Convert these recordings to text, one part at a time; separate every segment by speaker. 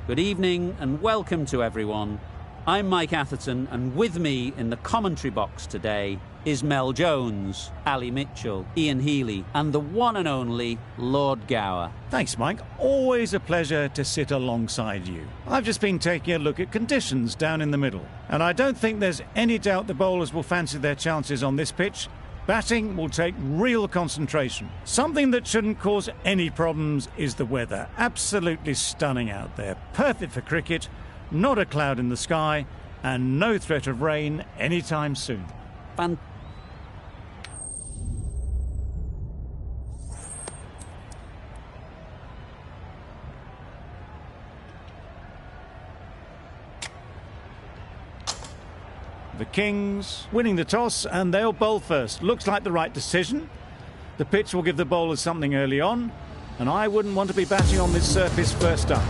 Speaker 1: Good evening and welcome to everyone. I'm Mike Atherton, and with me in the commentary box today is Mel Jones, Ali Mitchell, Ian Healy and the one and only Lord Gower.
Speaker 2: Thanks, Mike. Always a pleasure to sit alongside you. I've just been taking a look at conditions down in the middle, and I don't think there's any doubt the bowlers will fancy their chances on this pitch. Batting will take real concentration. Something that shouldn't cause any problems is the weather. Absolutely stunning out there. Perfect for cricket, not a cloud in the sky, and no threat of rain anytime soon. The Kings winning the toss, and they'll bowl first. Looks like the right decision. The pitch will give the bowlers something early on, and I wouldn't want to be batting on this surface first up.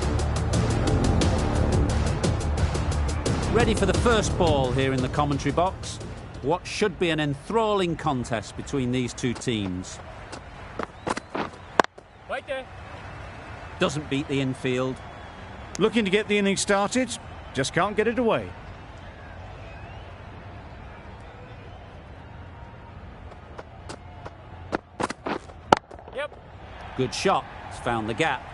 Speaker 1: Ready for the first ball here in the commentary box. What should be an enthralling contest between these two teams.
Speaker 3: Right there.
Speaker 1: Doesn't beat the infield.
Speaker 2: Looking to get the innings started, just can't get it away.
Speaker 1: Good shot. It's found the gap.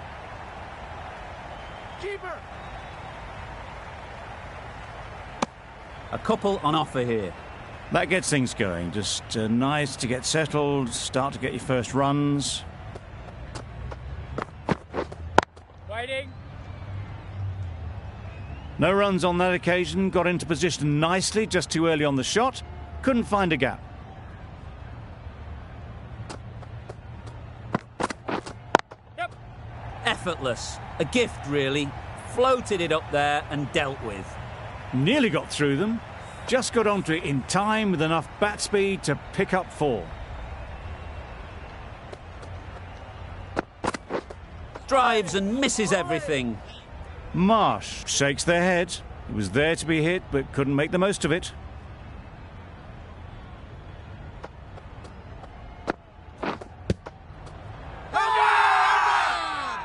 Speaker 3: Keeper.
Speaker 1: A couple on offer here.
Speaker 2: That gets things going. Just nice to get settled, start to get your first runs.
Speaker 3: Waiting.
Speaker 2: No runs on that occasion. Got into position nicely, just too early on the shot. Couldn't find a gap.
Speaker 1: Effortless. A gift, really. Floated it up there and dealt with.
Speaker 2: Nearly got through them. Just got onto it in time with enough bat speed to pick up 4.
Speaker 1: Drives and misses everything.
Speaker 2: Marsh shakes their head. It was there to be hit, but couldn't make the most of it.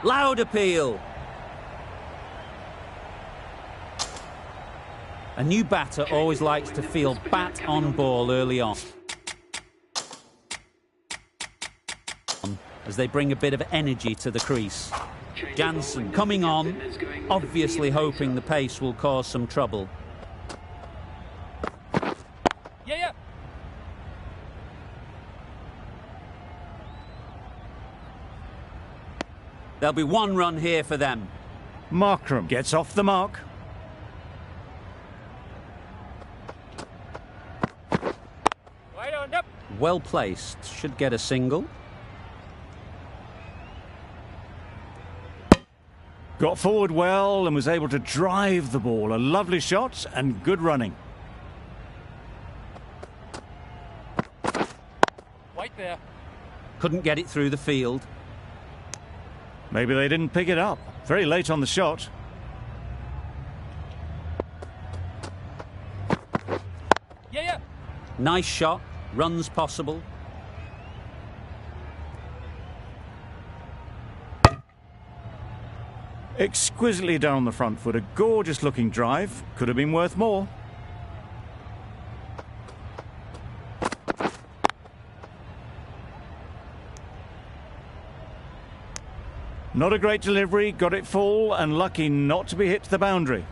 Speaker 1: Loud appeal. A new batter always likes to feel bat on ball early on, as they bring a bit of energy to the crease. Jansen coming on, obviously hoping the pace will cause some trouble.
Speaker 3: Yeah.
Speaker 1: There'll be one run here for them.
Speaker 2: Markram gets off the mark.
Speaker 3: Right on up.
Speaker 1: Well placed. Should get a single.
Speaker 2: Got forward well and was able to drive the ball. A lovely shot and good running.
Speaker 3: Right there.
Speaker 1: Couldn't get it through the field.
Speaker 2: Maybe they didn't pick it up. Very late on the shot.
Speaker 3: Yeah.
Speaker 1: Nice shot. Runs possible.
Speaker 2: Exquisitely down on the front foot. A gorgeous looking drive. Could have been worth more. Not a great delivery, got it full and lucky not to be hit to the boundary.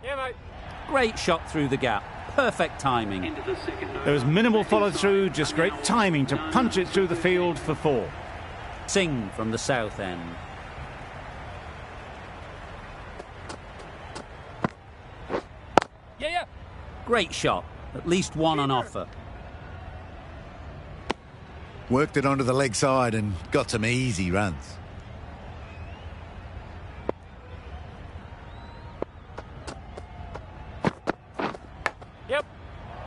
Speaker 3: Yeah, mate.
Speaker 1: Great shot through the gap. Perfect timing.
Speaker 2: There was minimal follow through, just great timing to punch it through the field for 4.
Speaker 1: Singh from the south end.
Speaker 3: Yeah.
Speaker 1: Great shot. At least one on offer.
Speaker 4: Worked it onto the leg side and got some easy runs.
Speaker 3: Yep.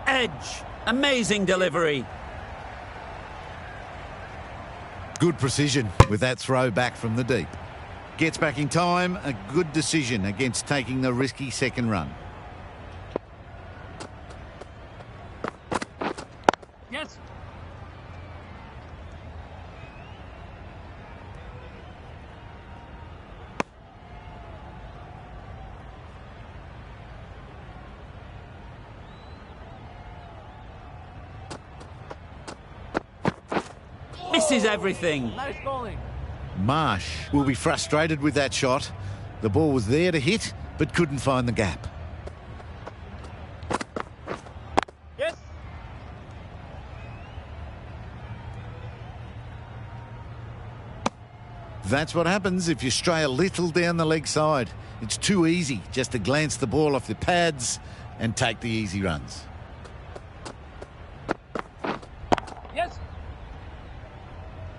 Speaker 1: Edge. Amazing delivery.
Speaker 4: Good precision with that throw back from the deep. Gets back in time, a good decision against taking the risky second run.
Speaker 3: Yes.
Speaker 1: Misses everything.
Speaker 3: Nice bowling.
Speaker 4: Marsh will be frustrated with that shot. The ball was there to hit, but couldn't find the gap.
Speaker 3: Yes.
Speaker 4: That's what happens if you stray a little down the leg side. It's too easy just to glance the ball off the pads and take the easy runs.
Speaker 3: Yes.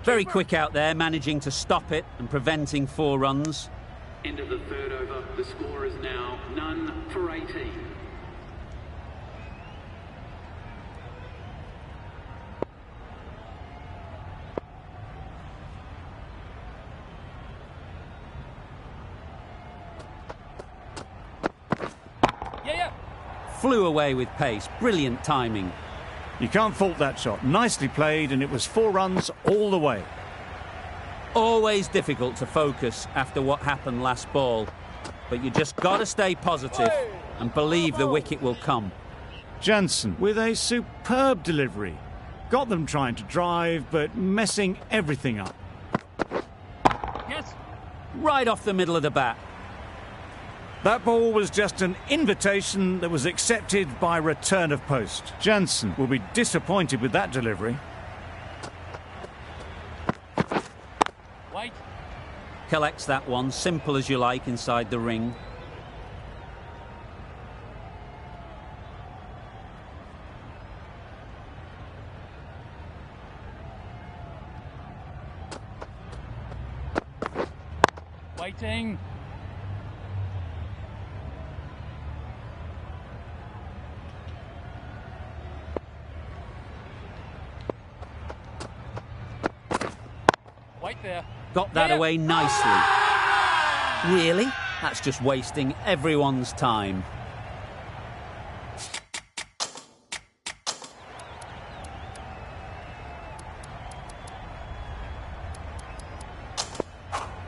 Speaker 1: Very quick out there, managing to stop it and preventing 4 runs.
Speaker 5: End of the third over. The score is now none for 18.
Speaker 3: Yeah.
Speaker 1: Flew away with pace. Brilliant timing.
Speaker 2: You can't fault that shot. Nicely played, and it was 4 runs all the way.
Speaker 1: Always difficult to focus after what happened last ball. But you just got to stay positive and believe the wicket will come.
Speaker 2: Jansen with a superb delivery. Got them trying to drive, but messing everything up.
Speaker 3: Yes.
Speaker 1: Right off the middle of the bat.
Speaker 2: That ball was just an invitation that was accepted by return of post. Jansen will be disappointed with that delivery.
Speaker 3: Wait.
Speaker 1: Collects that one, simple as you like, inside the ring.
Speaker 3: Waiting. Wait there.
Speaker 1: Got that
Speaker 3: Yeah.
Speaker 1: away nicely. Really? That's just wasting everyone's time.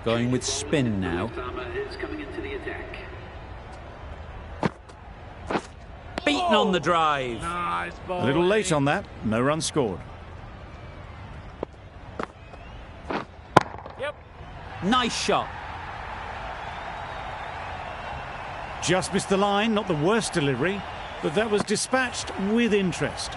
Speaker 1: Going with spin now.
Speaker 5: Farmer is coming into the attack.
Speaker 1: Beaten on the drive.
Speaker 3: Nice ball.
Speaker 2: A little late on that. No run scored.
Speaker 3: Yep.
Speaker 1: Nice shot.
Speaker 2: Just missed the line, not the worst delivery, but that was dispatched with interest.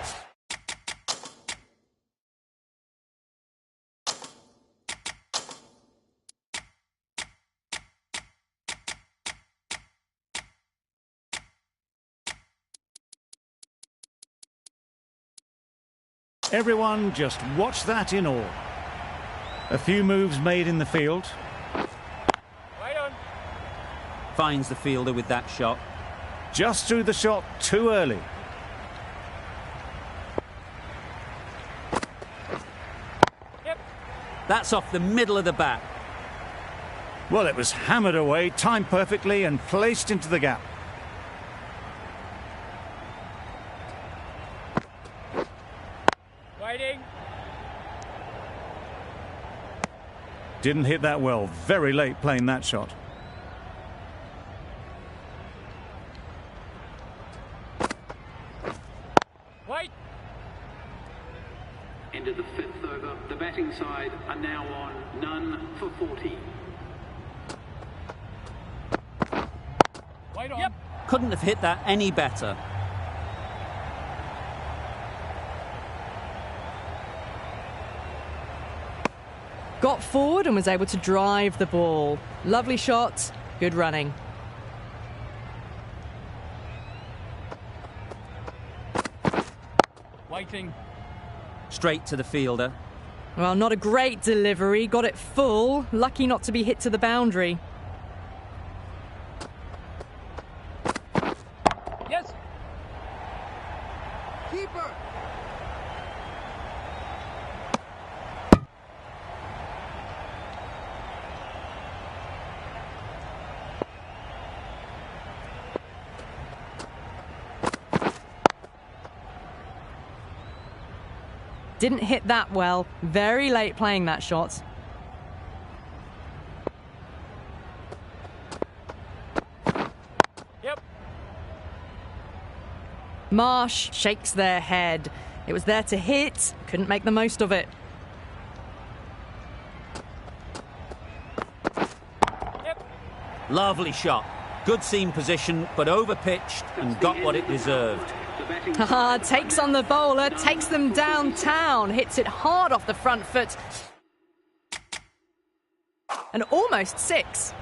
Speaker 2: Everyone just watch that in awe. A few moves made in the field.
Speaker 3: Wait on.
Speaker 1: Finds the fielder with that shot.
Speaker 2: Just threw the shot too early.
Speaker 3: Yep.
Speaker 1: That's off the middle of the bat.
Speaker 2: Well, it was hammered away, timed perfectly and placed into the gap.
Speaker 3: Waiting.
Speaker 2: Didn't hit that well. Very late playing that shot.
Speaker 3: Wait.
Speaker 5: End of the fifth over. The batting side are now on none for 40.
Speaker 3: Wait on. Yep.
Speaker 1: Couldn't have hit that any better.
Speaker 6: Got forward and was able to drive the ball. Lovely shot, good running.
Speaker 3: Waiting.
Speaker 1: Straight to the fielder.
Speaker 6: Well, not a great delivery, got it full. Lucky not to be hit to the boundary.
Speaker 3: Yes.
Speaker 4: Keeper!
Speaker 6: Didn't hit that well. Very late playing that shot.
Speaker 3: Yep.
Speaker 6: Marsh shakes their head. It was there to hit, couldn't make the most of it.
Speaker 1: Lovely shot. Good seam position, but overpitched and got what it deserved.
Speaker 6: Takes on the bowler, takes them downtown, hits it hard off the front foot. And almost 6.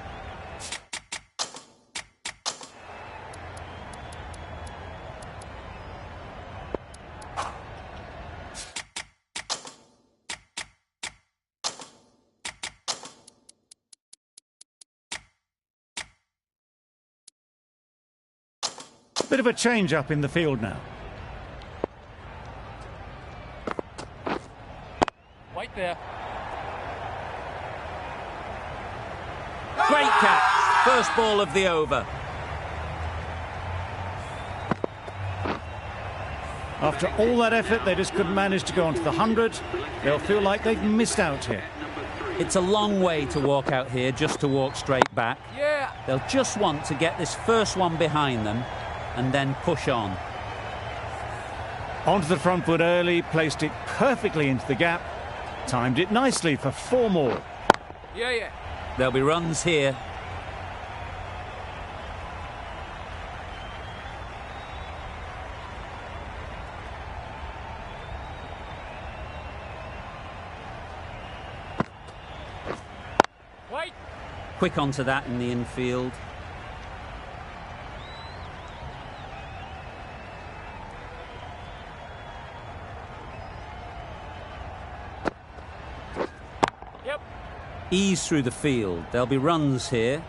Speaker 2: Bit of a change up in the field now.
Speaker 3: White there.
Speaker 1: Great catch. First ball of the over.
Speaker 2: After all that effort, they just couldn't manage to go onto the 100. They'll feel like they've missed out here.
Speaker 1: It's a long way to walk out here just to walk straight back.
Speaker 3: Yeah.
Speaker 1: They'll just want to get this first one behind them and then push on.
Speaker 2: Onto the front foot early, placed it perfectly into the gap. Timed it nicely for 4 more.
Speaker 3: Yeah.
Speaker 1: There'll be runs here.
Speaker 3: White.
Speaker 1: Quick onto that in the infield.
Speaker 3: Yep.
Speaker 1: Ease through the field. There'll be runs here.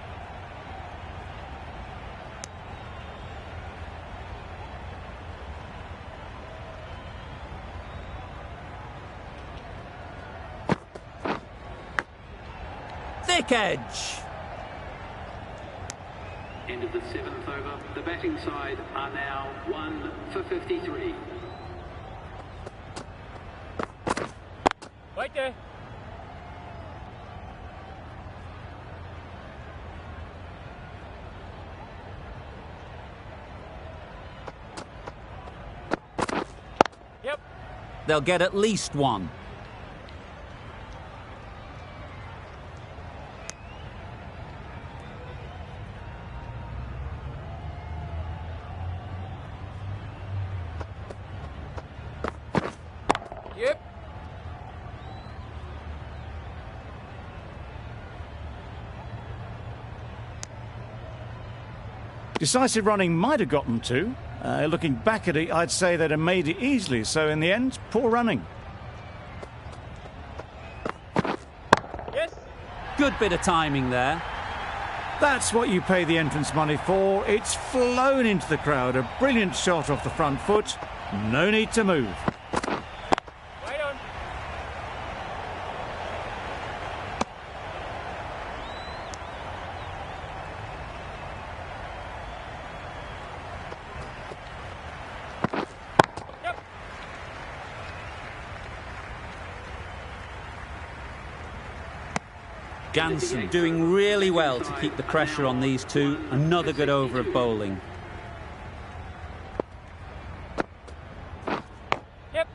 Speaker 1: Thick edge.
Speaker 5: End of the 7th over. The batting side are now 1 for 53.
Speaker 3: White there. Yep.
Speaker 1: They'll get at least one.
Speaker 3: Yep.
Speaker 2: Decisive running might have got them to. Looking back at it, I'd say they'd have made it easily. So in the end, poor running.
Speaker 3: Yes.
Speaker 1: Good bit of timing there.
Speaker 2: That's what you pay the entrance money for. It's flown into the crowd. A brilliant shot off the front foot. No need to move.
Speaker 3: White on. Yep.
Speaker 1: Jansen doing really well to keep the pressure on these two. Another good over of bowling.
Speaker 3: Yep.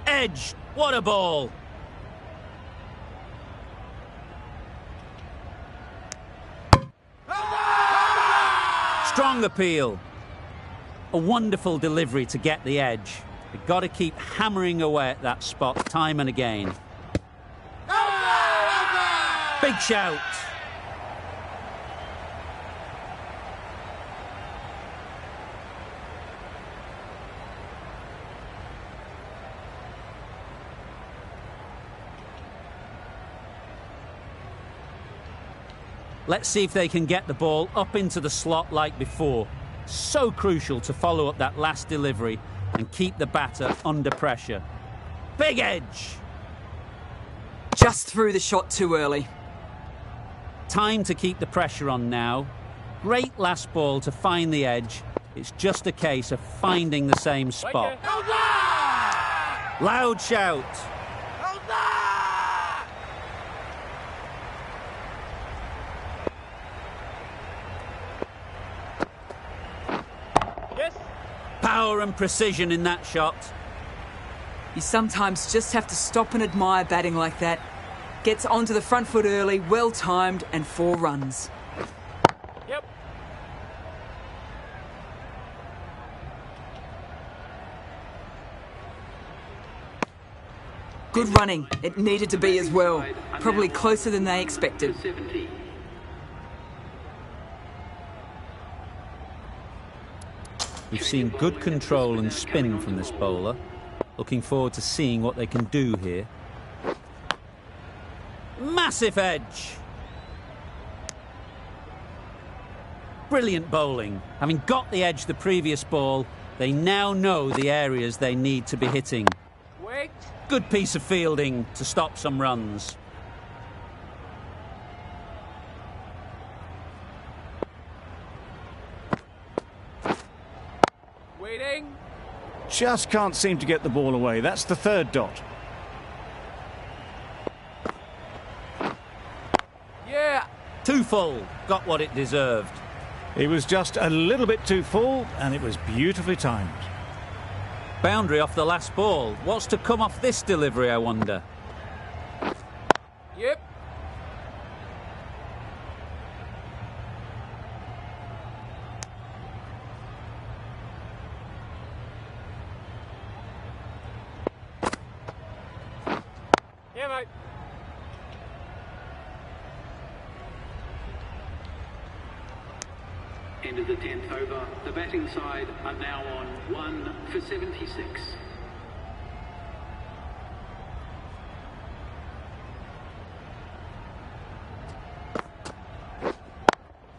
Speaker 1: Edge. What a ball. Strong appeal. A wonderful delivery to get the edge. They've got to keep hammering away at that spot time and again. Big shout. Let's see if they can get the ball up into the slot like before. So crucial to follow up that last delivery and keep the batter under pressure. Big edge.
Speaker 7: Just threw the shot too early.
Speaker 1: Time to keep the pressure on now. Great last ball to find the edge. It's just a case of finding the same spot. Loud shout.
Speaker 3: Yes.
Speaker 1: Power and precision in that shot.
Speaker 7: You sometimes just have to stop and admire batting like that. Gets onto the front foot early, well timed, and 4 runs.
Speaker 3: Yep.
Speaker 7: Good running. It needed to be as well. Probably closer than they expected.
Speaker 5: 70.
Speaker 1: We've seen good control and spin from this bowler. Looking forward to seeing what they can do here. Massive edge! Brilliant bowling. Having got the edge the previous ball, they now know the areas they need to be hitting.
Speaker 3: Wait.
Speaker 1: Good piece of fielding to stop some runs.
Speaker 3: Waiting.
Speaker 2: Just can't seem to get the ball away. That's the third dot.
Speaker 3: Yeah.
Speaker 1: Too full. Got what it deserved.
Speaker 2: It was just a little bit too full, and it was beautifully timed.
Speaker 1: Boundary off the last ball. What's to come off this delivery, I wonder?
Speaker 3: Yep. Yeah, mate.
Speaker 5: End of the 10th over. The batting side are now on 1 for 76.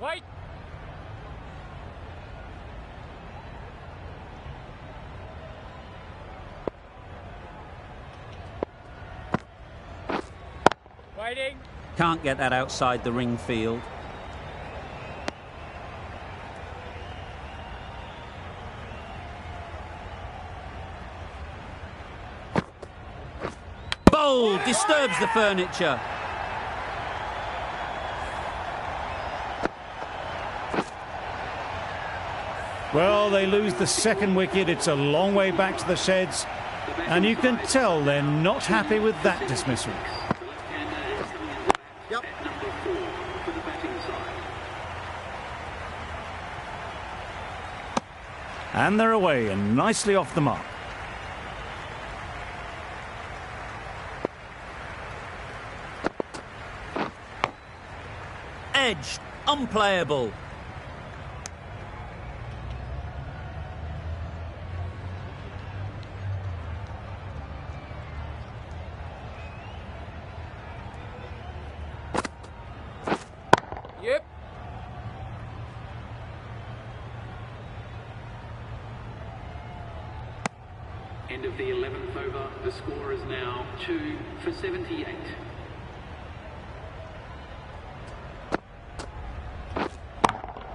Speaker 3: Wait. Waiting.
Speaker 1: Can't get that outside the ring field. Bowl disturbs the furniture.
Speaker 2: Well, they lose the second wicket. It's a long way back to the sheds, and you can tell they're not happy with that dismissal.
Speaker 5: The left-hander is coming in the bat at number 4 for the batting side.
Speaker 2: And they're away and nicely off the mark.
Speaker 1: Edged, unplayable.
Speaker 3: Yep.
Speaker 5: End of the 11th over. The score is now 2 for 78.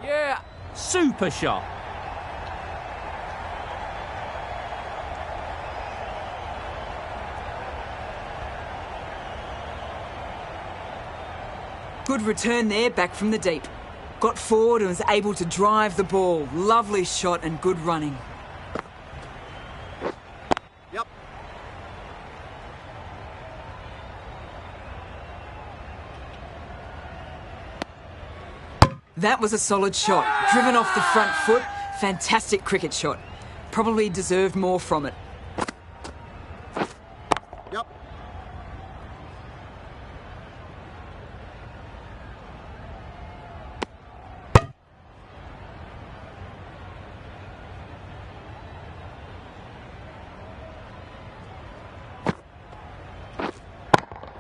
Speaker 3: Yeah.
Speaker 1: Super shot.
Speaker 7: Good return there, back from the deep. Got forward and was able to drive the ball. Lovely shot and good running.
Speaker 4: Yep.
Speaker 7: That was a solid shot. Driven off the front foot. Fantastic cricket shot. Probably deserved more from it.
Speaker 4: Yep.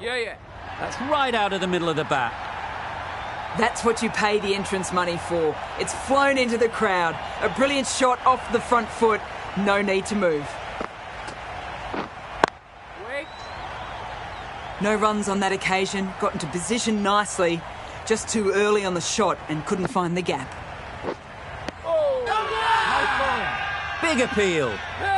Speaker 3: Yeah.
Speaker 1: That's right out of the middle of the bat.
Speaker 7: That's what you pay the entrance money for. It's flown into the crowd. A brilliant shot off the front foot. No need to move.
Speaker 3: Wait.
Speaker 7: No runs on that occasion. Got into position nicely. Just too early on the shot and couldn't find the gap.
Speaker 3: Oh.
Speaker 1: Big appeal.
Speaker 3: Hey!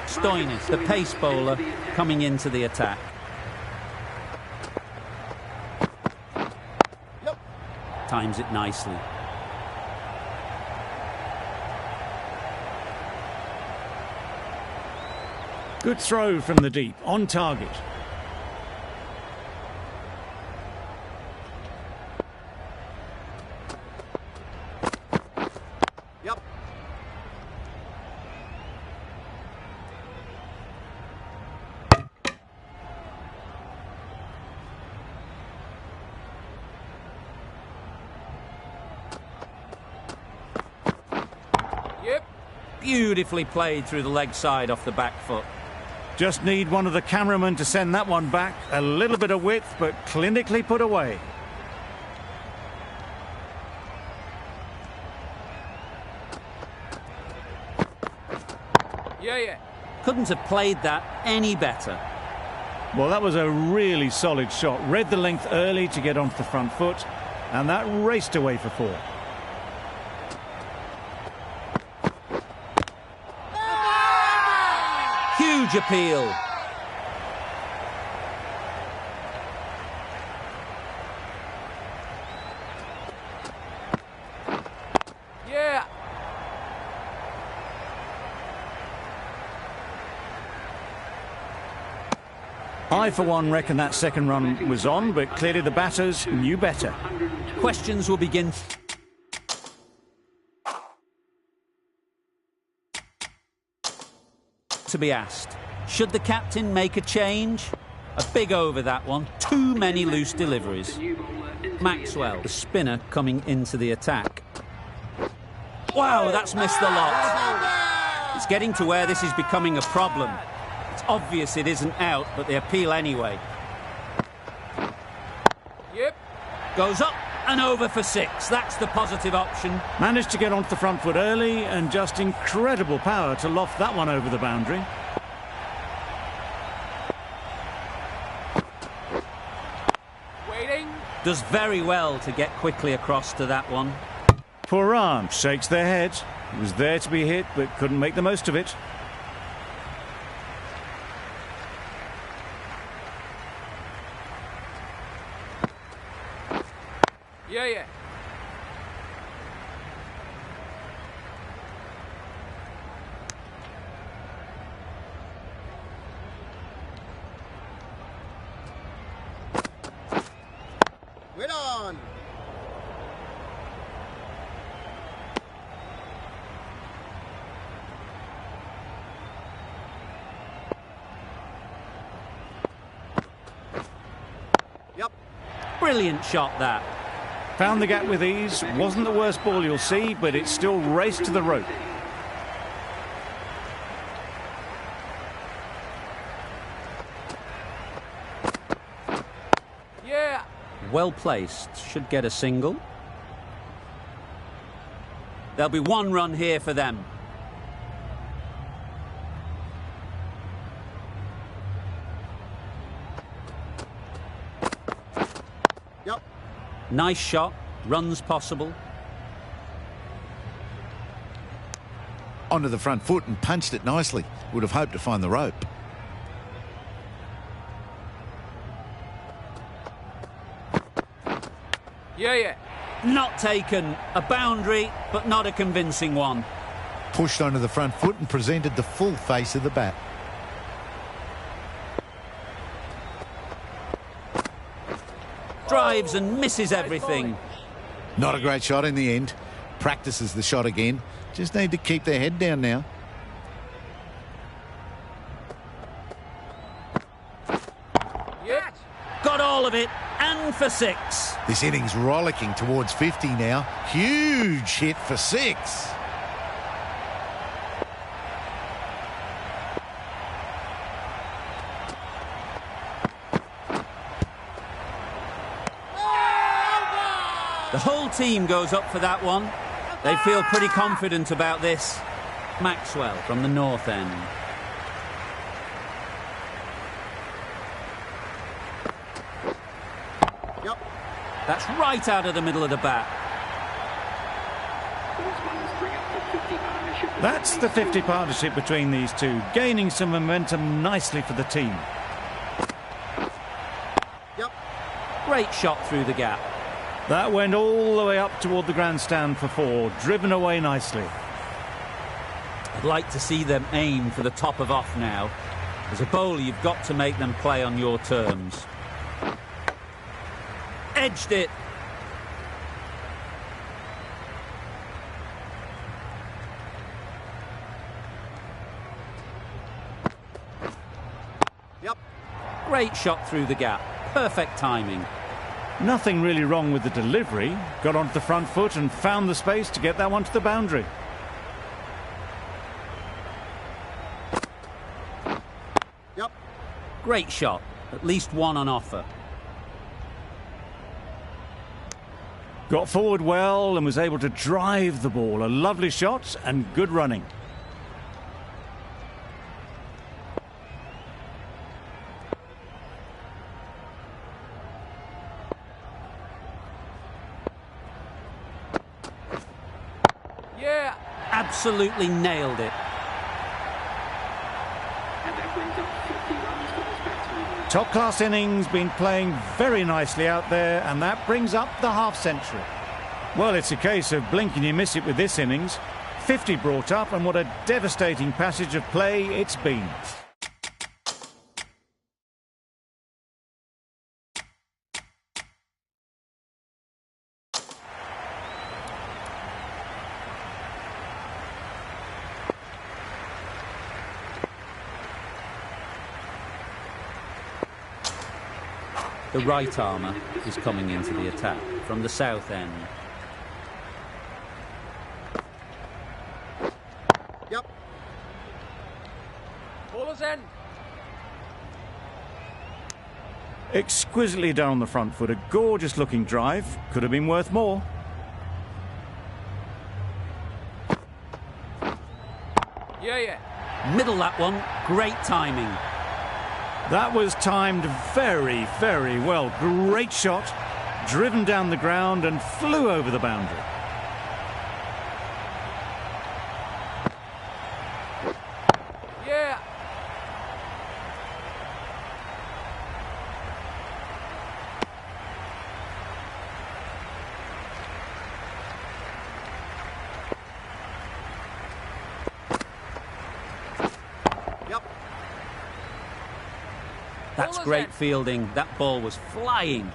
Speaker 1: Stoinis, the pace bowler, coming into the attack.
Speaker 4: Yep.
Speaker 1: Times it nicely.
Speaker 2: Good throw from the deep, on target.
Speaker 1: Beautifully played through the leg side off the back foot.
Speaker 2: Just need one of the cameramen to send that one back. A little bit of width, but clinically put away.
Speaker 3: Yeah.
Speaker 1: Couldn't have played that any better.
Speaker 2: Well, that was a really solid shot. Read the length early to get onto the front foot, and that raced away for 4.
Speaker 1: Huge appeal.
Speaker 3: Yeah.
Speaker 2: I, for one, reckon that second run was on, but clearly the batters knew better.
Speaker 1: Questions will begin. To be asked. Should the captain make a change? A big over, that one. Too many loose deliveries. Maxwell, the spinner, coming into the attack. Wow, that's missed the lot. It's getting to where this is becoming a problem. It's obvious it isn't out, but they appeal anyway.
Speaker 3: Yep.
Speaker 1: Goes up and over for 6. That's the positive option.
Speaker 2: Managed to get onto the front foot early, and just incredible power to loft that one over the boundary.
Speaker 3: Waiting.
Speaker 1: Does very well to get quickly across to that one.
Speaker 2: Poor arm shakes their head. It was there to be hit, but couldn't make the most of it.
Speaker 3: Yeah.
Speaker 8: Wait on. Yep.
Speaker 1: Brilliant shot, that.
Speaker 2: Found the gap with ease. Wasn't the worst ball you'll see, but it still raced to the rope.
Speaker 3: Yeah.
Speaker 1: Well placed. Should get a single. There'll be 1 run here for them.
Speaker 8: Yep.
Speaker 1: Nice shot. Runs possible.
Speaker 4: Onto the front foot and punched it nicely. Would have hoped to find the rope.
Speaker 3: Yeah.
Speaker 1: Not taken. A boundary, but not a convincing one.
Speaker 4: Pushed onto the front foot and presented the full face of the bat.
Speaker 1: Drives and misses everything.
Speaker 4: Not a great shot in the end. Practices the shot again. Just need to keep their head down now.
Speaker 3: Yep.
Speaker 1: Got all of it, and for 6.
Speaker 4: This inning's rollicking towards 50 now. Huge hit for 6.
Speaker 1: The whole team goes up for that one. They feel pretty confident about this. Maxwell from the north end.
Speaker 8: Yep.
Speaker 1: That's right out of the middle of the bat.
Speaker 2: That's the 50 partnership between these two, gaining some momentum nicely for the team.
Speaker 8: Yep.
Speaker 1: Great shot through the gap.
Speaker 2: That went all the way up toward the grandstand for 4, driven away nicely.
Speaker 1: I'd like to see them aim for the top of off now. As a bowler, you've got to make them play on your terms. Edged it.
Speaker 8: Yep.
Speaker 1: Great shot through the gap. Perfect timing.
Speaker 2: Nothing really wrong with the delivery. Got onto the front foot and found the space to get that one to the boundary.
Speaker 1: Great shot, at least one on offer.
Speaker 2: Got forward well and was able to drive the ball. A lovely shot and good running.
Speaker 3: Yeah.
Speaker 1: Absolutely nailed it.
Speaker 5: And that brings up 50 runs for this batsman.
Speaker 2: Top class innings, been playing very nicely out there, and that brings up the half century. Well, it's a case of blink and you miss it with this innings. 50 brought up, and what a devastating passage of play it's been.
Speaker 1: The right armour is coming into the attack from the south end.
Speaker 8: Yep.
Speaker 3: Bowler's end.
Speaker 2: Exquisitely down the front foot, a gorgeous looking drive. Could have been worth more.
Speaker 3: Yeah.
Speaker 1: Middle that one, great timing.
Speaker 2: That was timed very, very well. Great shot, driven down the ground and flew over the boundary.
Speaker 3: Yeah.
Speaker 8: Yep.
Speaker 1: That's
Speaker 3: Bowler's
Speaker 1: great
Speaker 3: end.
Speaker 1: fielding. That ball was flying.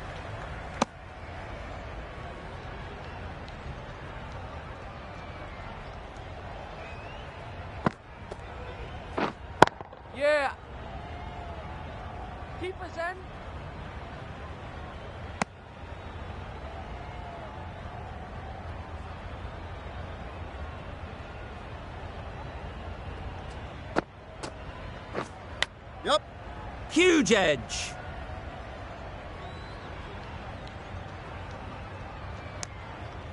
Speaker 3: Yeah. Keeper's end.
Speaker 8: Yep.
Speaker 1: Huge edge.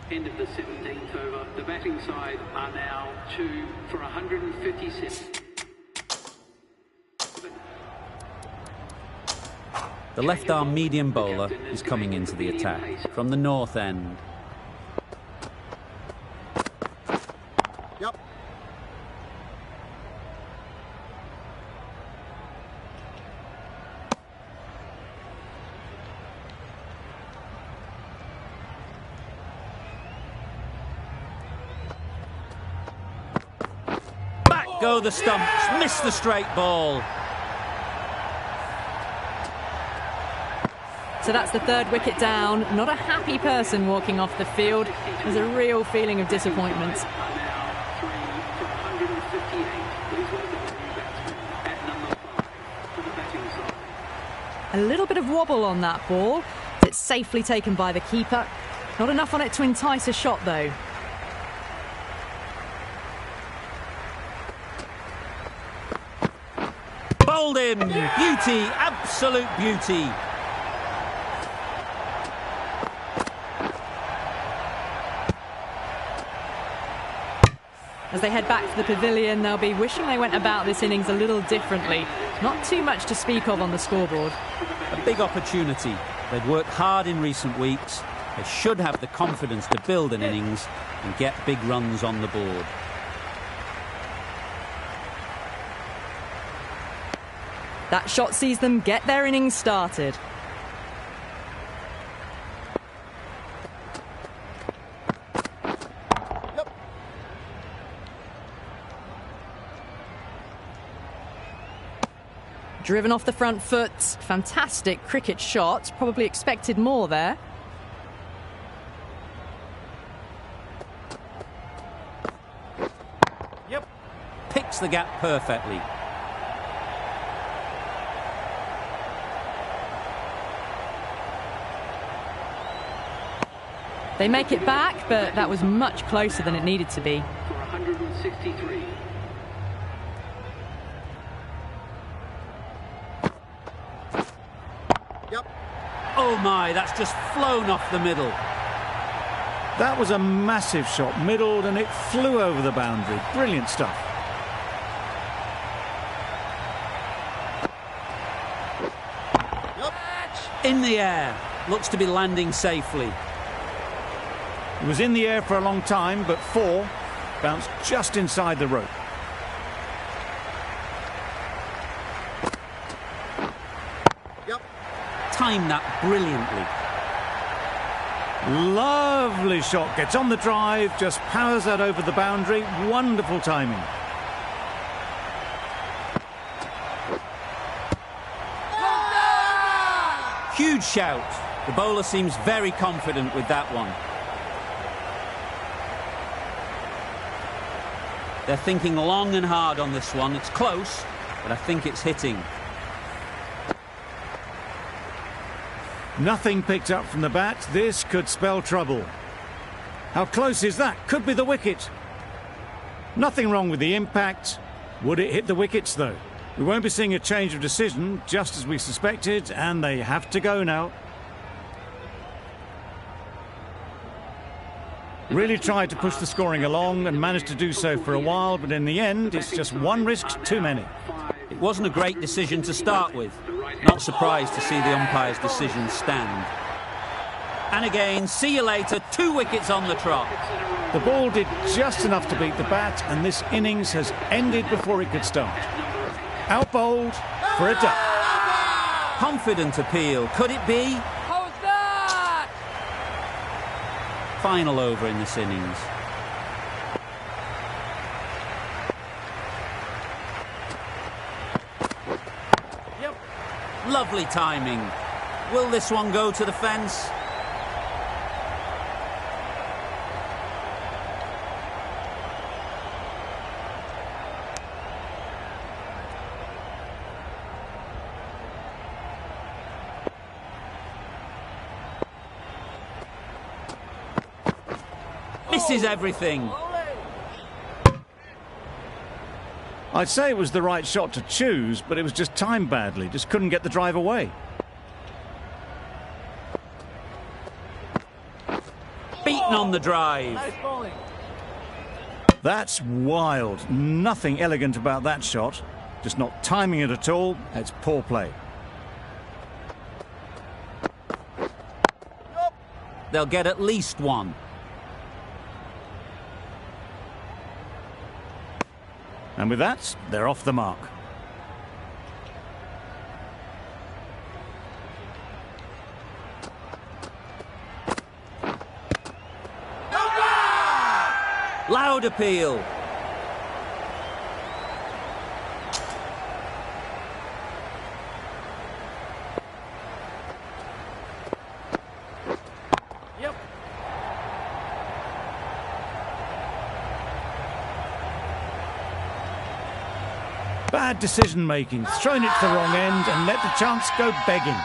Speaker 5: End of the 17th over. The batting side are now 2 for 157.
Speaker 1: The left-arm medium bowler is coming into the attack from the north end.
Speaker 8: Yep.
Speaker 1: Back go the stumps, missed the straight ball.
Speaker 6: So that's the third wicket down. Not a happy person walking off the field. There's a real feeling of disappointment.
Speaker 5: Are now 3 for 158. Please welcome the new batsman at number 5 for the batting side.
Speaker 6: A little bit of wobble on that ball. It's safely taken by the keeper. Not enough on it to entice a shot, though.
Speaker 1: Bowled him. Beauty, absolute beauty.
Speaker 6: As they head back to the pavilion, they'll be wishing they went about this innings a little differently. Not too much to speak of on the scoreboard.
Speaker 1: A big opportunity. They've worked hard in recent weeks. They should have the confidence to build an innings and get big runs on the board.
Speaker 6: That shot sees them get their innings started.
Speaker 8: Yep.
Speaker 6: Driven off the front foot. Fantastic cricket shot. Probably expected more there.
Speaker 1: Yep. Picks the gap perfectly.
Speaker 6: They make it back, but that was much closer than it needed to be.
Speaker 5: For 163.
Speaker 8: Yep.
Speaker 1: Oh my, that's just flown off the middle.
Speaker 2: That was a massive shot, middled, and it flew over the boundary. Brilliant stuff.
Speaker 1: In the air. Looks to be landing safely.
Speaker 2: It was in the air for a long time, but 4 bounced just inside the rope.
Speaker 8: Yep.
Speaker 1: Timed that brilliantly.
Speaker 2: Lovely shot. Gets on the drive, just powers that over the boundary. Wonderful timing.
Speaker 1: Huge shout. The bowler seems very confident with that one. They're thinking long and hard on this one. It's close, but I think it's hitting.
Speaker 2: Nothing picked up from the bat. This could spell trouble. How close is that? Could be the wicket. Nothing wrong with the impact. Would it hit the wickets, though? We won't be seeing a change of decision, just as we suspected, and they have to go now. Really tried to push the scoring along and managed to do so for a while, but in the end, it's just one risk too many.
Speaker 1: It wasn't a great decision to start with. Not surprised to see the umpire's decision stand. And again, see you later, 2 wickets on the trot.
Speaker 2: The ball did just enough to beat the bat, and this innings has ended before it could start. Out bowled for a duck.
Speaker 1: Confident appeal. Could it be?
Speaker 3: How's that?
Speaker 1: Final over in this innings.
Speaker 3: Yep.
Speaker 1: Lovely timing. Will this one go to the fence? Misses everything.
Speaker 2: I'd say it was the right shot to choose, but it was just timed badly. Just couldn't get the drive away.
Speaker 1: Beaten on the drive.
Speaker 3: Nice bowling.
Speaker 2: That's wild. Nothing elegant about that shot. Just not timing it at all. It's poor play.
Speaker 1: They'll get at least 1.
Speaker 2: And with that, they're off the mark.
Speaker 1: Loud appeal.
Speaker 3: Yep.
Speaker 2: Bad decision making. Thrown it to the wrong end and let the chance go begging.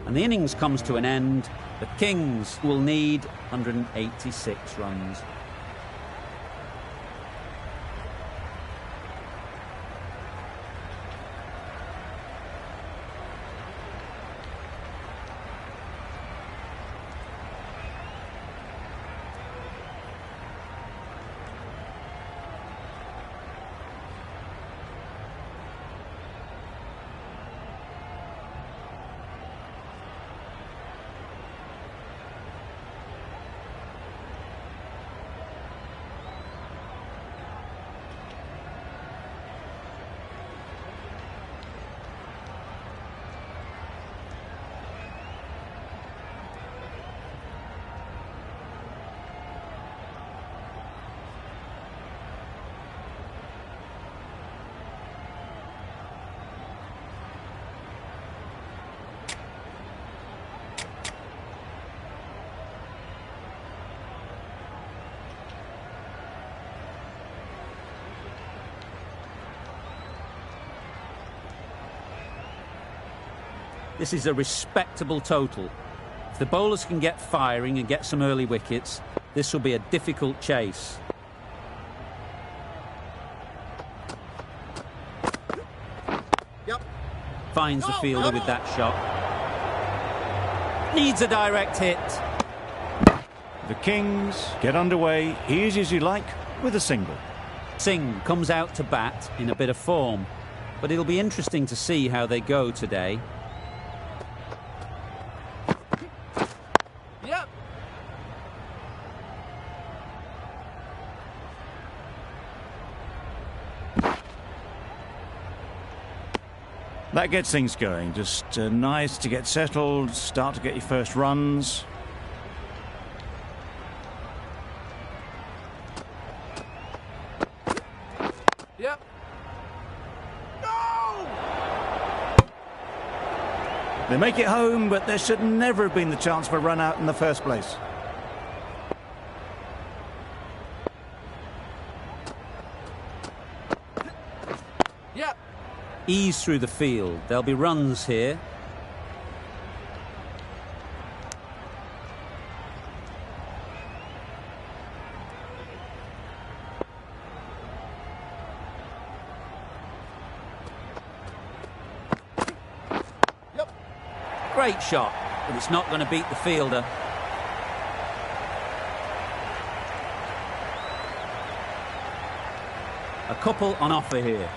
Speaker 1: And the innings comes to an end. The Kings will need 186 runs. This is a respectable total. If the bowlers can get firing and get some early wickets, This will be a difficult chase.
Speaker 8: Yep.
Speaker 1: Finds the fielder with that shot. Needs a direct hit.
Speaker 2: The Kings get underway, easy as you like, with a single.
Speaker 1: Singh comes out to bat in a bit of form, but it'll be interesting to see how they go today.
Speaker 3: Yep.
Speaker 2: That gets things going. Just nice to get settled, start to get your first runs.
Speaker 3: Yep.
Speaker 2: They make it home, but there should never have been the chance for a run out in the first place.
Speaker 3: Yep.
Speaker 1: Ease through the field. There'll be runs here. Great shot, but it's not going to beat the fielder. A couple on offer here.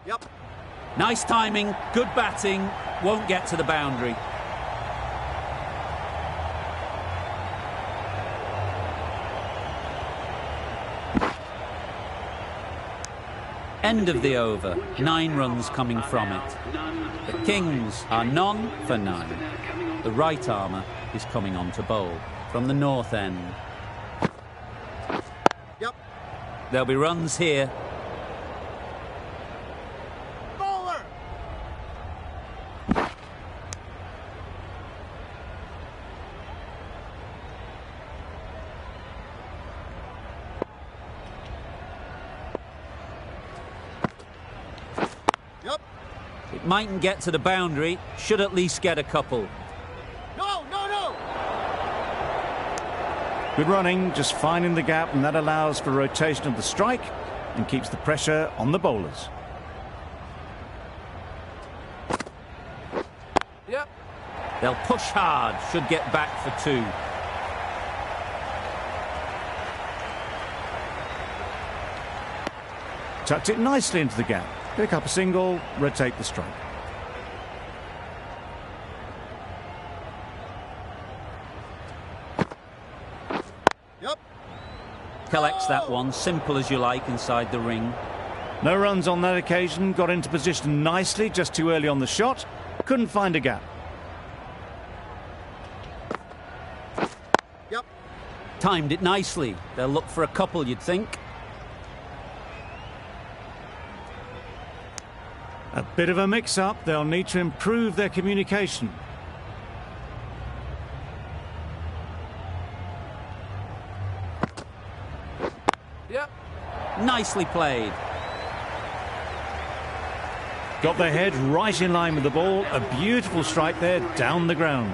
Speaker 8: Yep.
Speaker 1: Nice timing, good batting, won't get to the boundary. End of the over. 9 runs coming from it. The Kings are none for 9. The right armour is coming on to bowl from the north end.
Speaker 8: Yep.
Speaker 1: There'll be runs here.
Speaker 8: Bowler. Yep.
Speaker 1: It mightn't get to the boundary, should at least get a couple.
Speaker 8: No, no, no.
Speaker 2: Good running, just finding the gap, and that allows for rotation of the strike and keeps the pressure on the bowlers.
Speaker 3: Yep.
Speaker 1: They'll push hard, should get back for 2.
Speaker 2: Tucked it nicely into the gap. Pick up a single, rotate the strike.
Speaker 8: Yep.
Speaker 1: Collects that one, simple as you like, inside the ring.
Speaker 2: No runs on that occasion, got into position nicely, just too early on the shot. Couldn't find a gap.
Speaker 8: Yep.
Speaker 1: Timed it nicely. They'll look for a couple, you'd think.
Speaker 2: A bit of a mix-up, they'll need to improve their communication.
Speaker 3: Yep.
Speaker 1: Nicely played.
Speaker 2: Got their head right in line with the ball. A beautiful strike there, down the ground.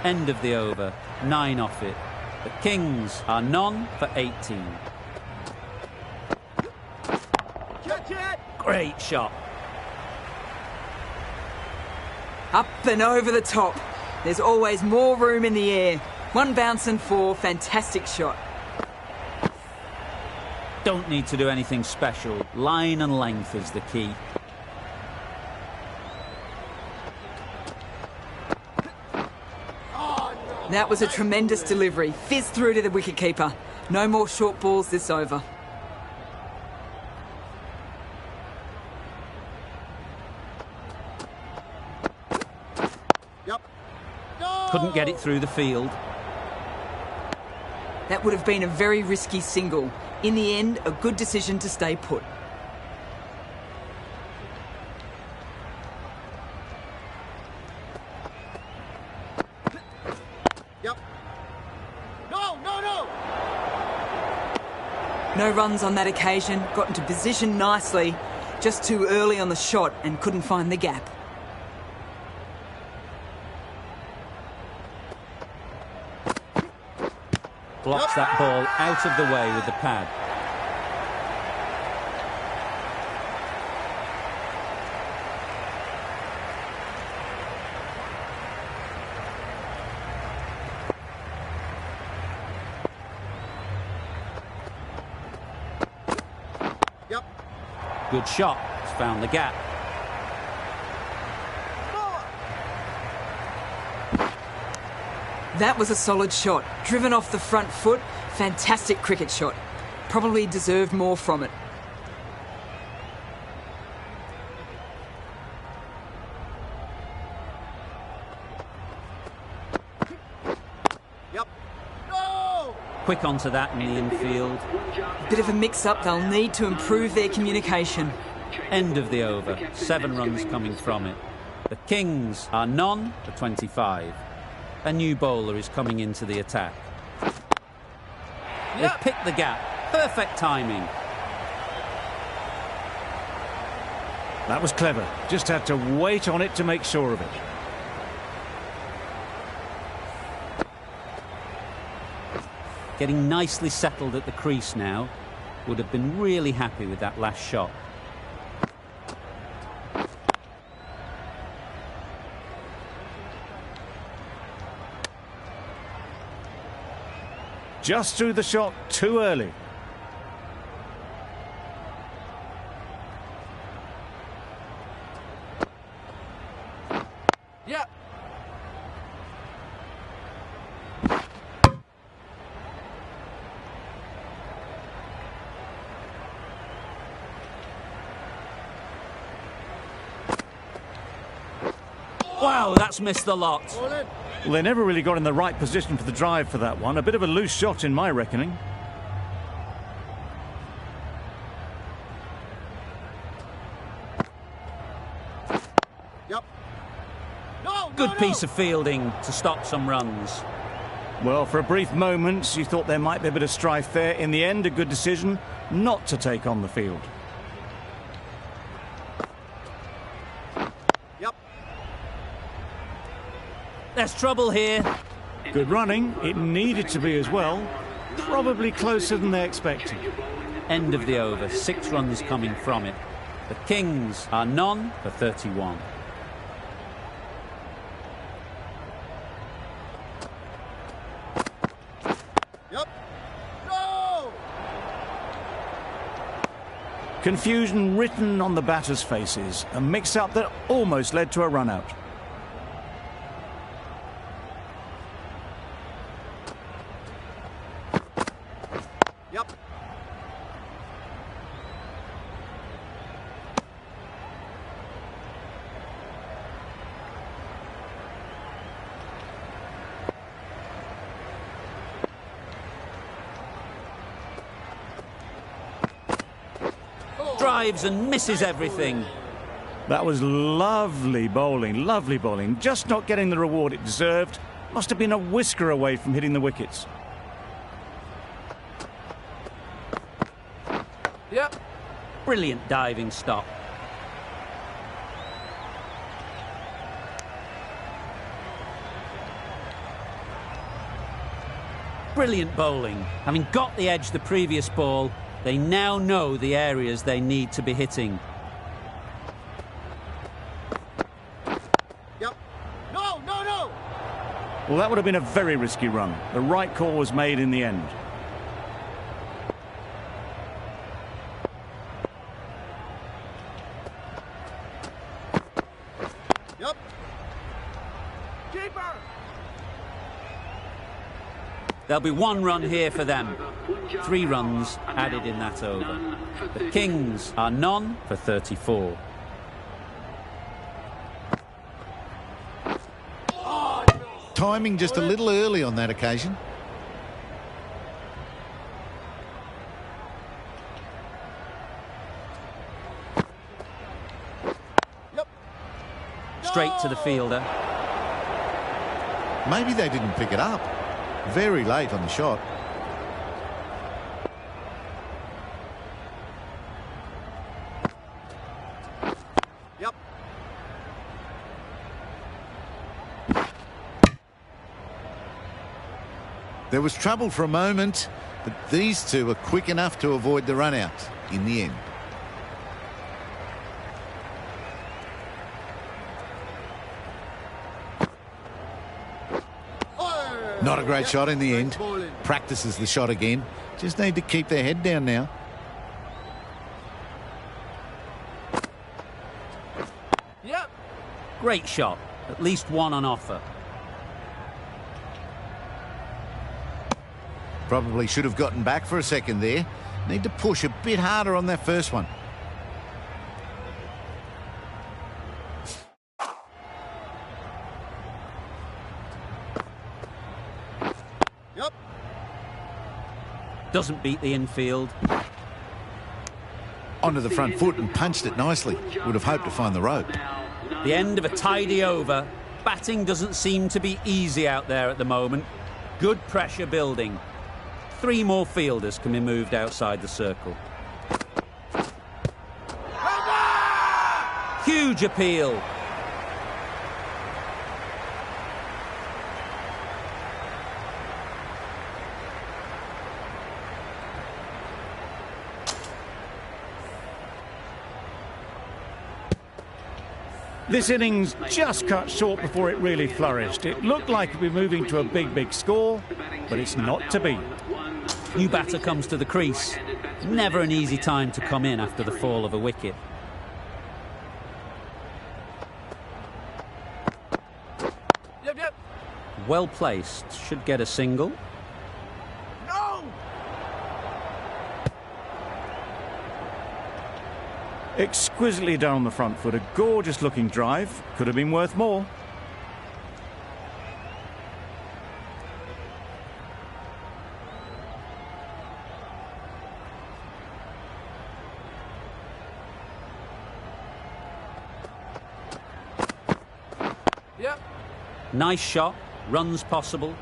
Speaker 1: End of the over. 9 off it. The Kings are none for 18.
Speaker 8: Catch it.
Speaker 1: Great shot.
Speaker 7: Up and over the top. There's always more room in the air. 1 bounce and 4. Fantastic shot.
Speaker 1: Don't need to do anything special. Line and length is the key.
Speaker 7: That was a tremendous delivery. Fizzed through to the wicketkeeper. No more short balls this over.
Speaker 8: Yep. No.
Speaker 1: Couldn't get it through the field.
Speaker 7: That would have been a very risky single. In the end, a good decision to stay put.
Speaker 8: Yep. No, no, no.
Speaker 7: No runs on that occasion, got into position nicely, just too early on the shot and couldn't find the gap.
Speaker 1: Blocks that ball out of the way with the pad.
Speaker 8: Yep.
Speaker 1: Good shot. It's found the gap.
Speaker 7: That was a solid shot. Driven off the front foot. Fantastic cricket shot. Probably deserved more from it.
Speaker 8: Yep. No!
Speaker 1: Quick onto that in the infield.
Speaker 7: Bit of a mix-up. They'll need to improve their communication.
Speaker 1: End of the over. 7 runs coming from it. The Kings are none for 25. A new bowler is coming into the attack. They've picked the gap. Perfect timing.
Speaker 2: That was clever. Just had to wait on it to make sure of it.
Speaker 1: Getting nicely settled at the crease now. Would have been really happy with that last shot.
Speaker 2: Just threw the shot too early.
Speaker 3: Yep.
Speaker 1: Wow, that's missed the lot.
Speaker 8: All in.
Speaker 2: Well, they never really got in the right position for the drive for that one. A bit of a loose shot in my reckoning.
Speaker 8: Yep. No,
Speaker 1: Good
Speaker 8: no,
Speaker 1: piece
Speaker 8: no.
Speaker 1: of fielding to stop some runs.
Speaker 2: Well, for a brief moment, you thought there might be a bit of strife there. In the end, a good decision not to take on the field.
Speaker 8: Yep.
Speaker 1: There's trouble here.
Speaker 2: Good running. It needed to be as well. Probably closer than they expected.
Speaker 1: End of the over. 6 runs coming from it. The Kings are none for 31.
Speaker 8: Yep. No!
Speaker 2: Confusion written on the batters' faces. A mix-up that almost led to a run-out.
Speaker 8: Yep.
Speaker 1: Drives and misses everything.
Speaker 2: That was lovely bowling, just not getting the reward it deserved. Must have been a whisker away from hitting the wickets.
Speaker 3: Yep.
Speaker 1: Brilliant diving stop. Brilliant bowling. Having got the edge the previous ball, they now know the areas they need to be hitting.
Speaker 8: Yep. No, no, no!
Speaker 2: Well, that would have been a very risky run. The right call was made in the end.
Speaker 8: Yep. Keeper!
Speaker 1: There'll be 1 run here for them. 3 runs added in that over. The Kings are none for 34.
Speaker 4: Timing just a little early on that occasion.
Speaker 8: Yep.
Speaker 1: Straight to the fielder.
Speaker 4: Maybe they didn't pick it up. Very late on the shot. There was trouble for a moment, but these two are quick enough to avoid the run out in the end. Not a great shot in the end. Practices the shot again. Just need to keep their head down now.
Speaker 3: Yep.
Speaker 1: Great shot. At least one on offer.
Speaker 4: Probably should have gotten back for a second there. Need to push a bit harder on that first one.
Speaker 8: Yep.
Speaker 1: Doesn't beat the infield.
Speaker 4: Onto the front foot and punched it nicely. Would have hoped to find the rope.
Speaker 1: The end of a tidy over. Batting doesn't seem to be easy out there at the moment. Good pressure building. 3 more fielders can be moved outside the circle. Huge appeal.
Speaker 2: This innings just cut short before it really flourished. It looked like it'd be moving to a big score, but it's not to be.
Speaker 1: New batter comes to the crease. Never an easy time to come in after the fall of a wicket.
Speaker 3: Yep.
Speaker 1: Well placed. Should get a single.
Speaker 3: No!
Speaker 2: Exquisitely done on the front foot. A gorgeous looking drive. Could have been worth more.
Speaker 3: Yep.
Speaker 1: Nice shot. Runs possible.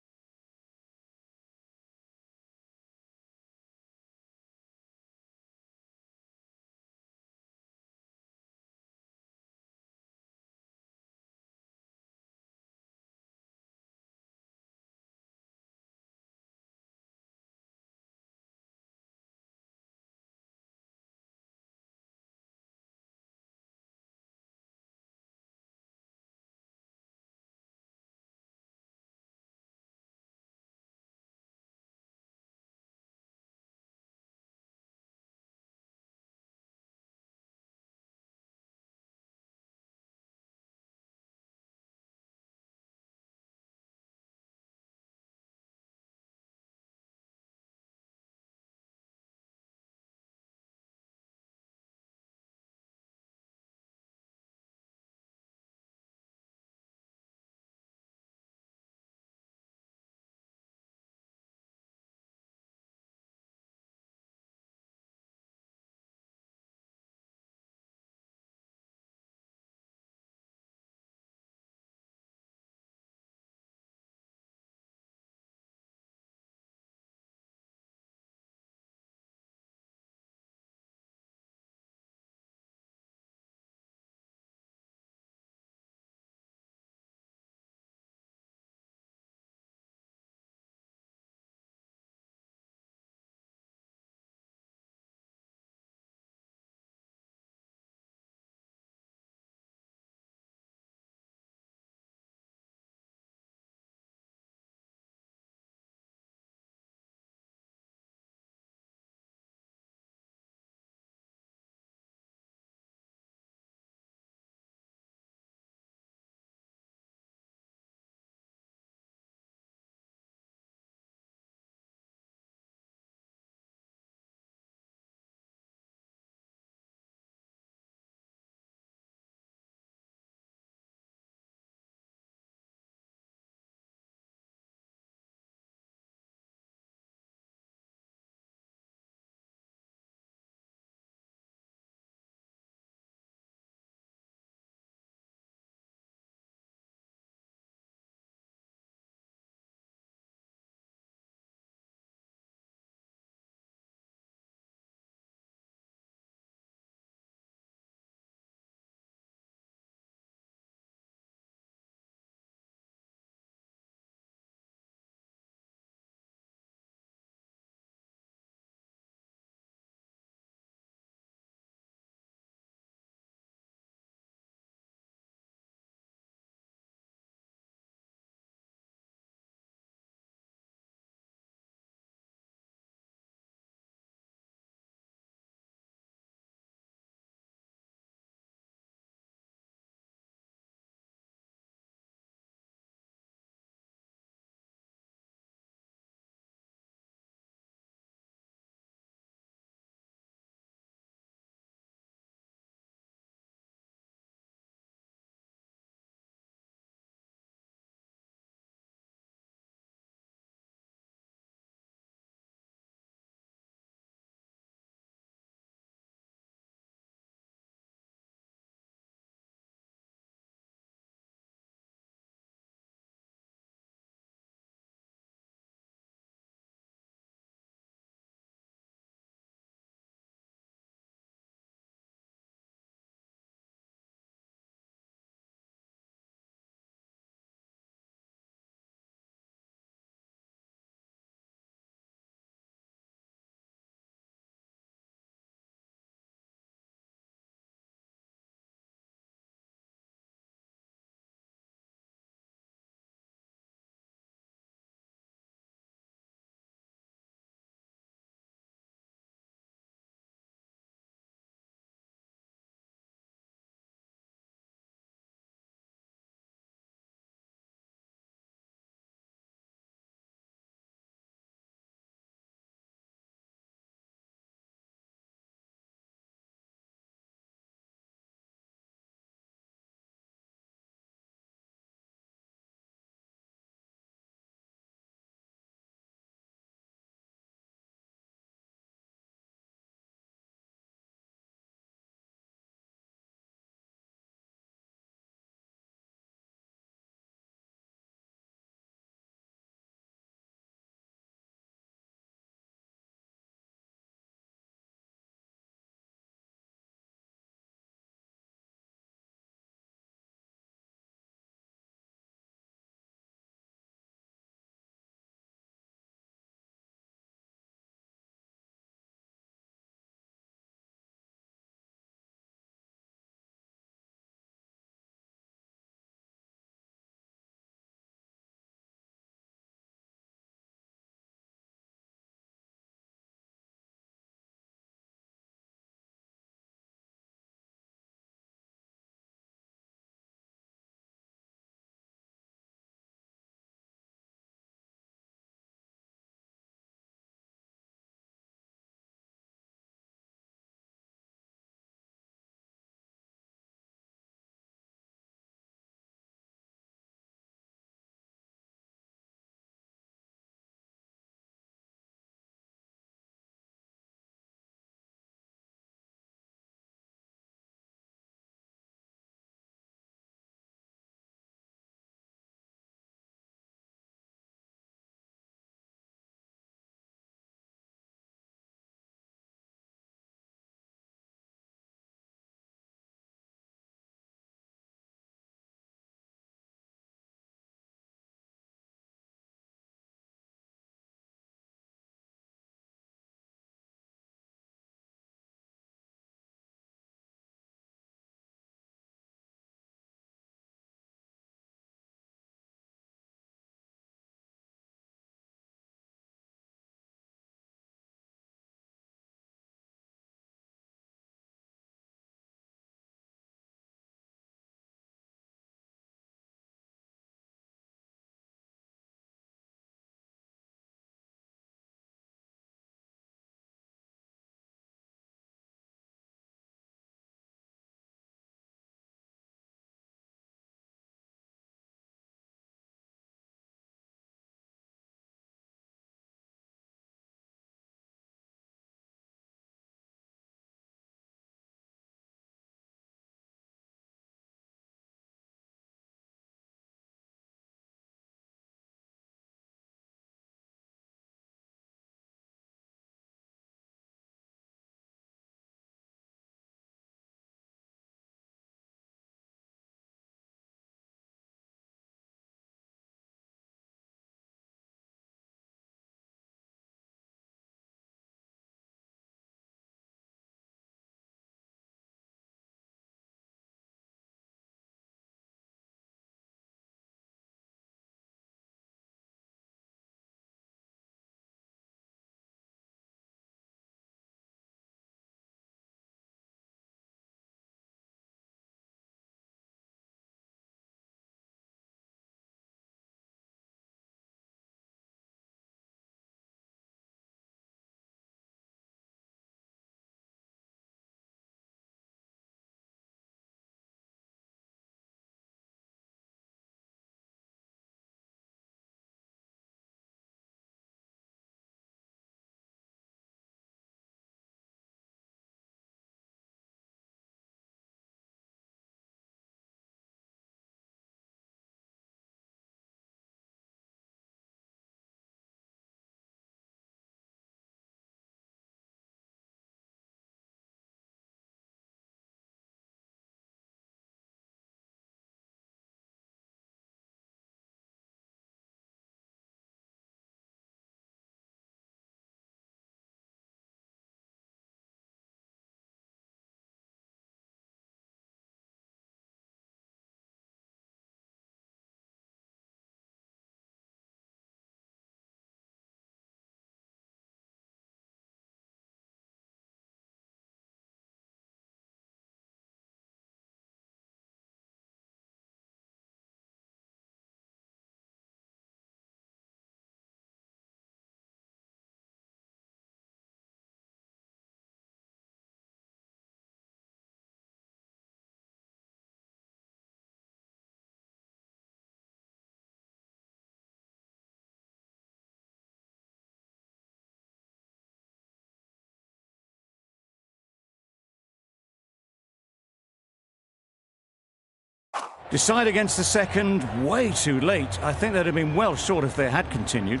Speaker 2: Decide against the second, way too late. I think they'd have been well short if they had continued.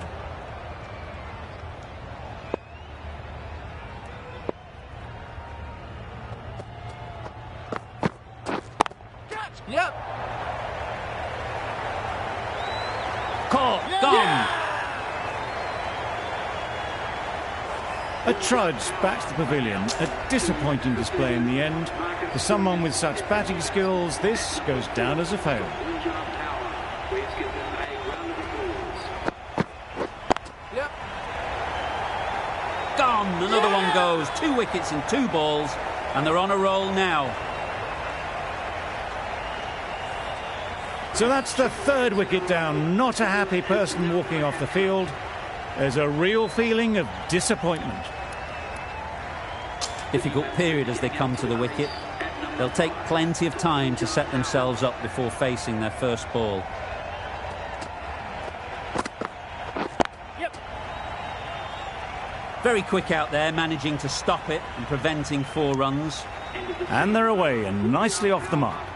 Speaker 3: Yep.
Speaker 1: Caught, gone.
Speaker 2: A trudge back to the pavilion. A disappointing display in the end. For someone with such batting skills, this goes down as a fail.
Speaker 3: Yep.
Speaker 1: Gone. Another one goes. 2 wickets in 2 balls, and they're on a roll now.
Speaker 2: So that's the 3rd wicket down. Not a happy person walking off the field. There's a real feeling of disappointment.
Speaker 1: Difficult period as they come to the wicket. They'll take plenty of time to set themselves up before facing their first ball.
Speaker 3: Yep.
Speaker 1: Very quick out there, managing to stop it and preventing 4 runs.
Speaker 2: And they're away and nicely off the mark.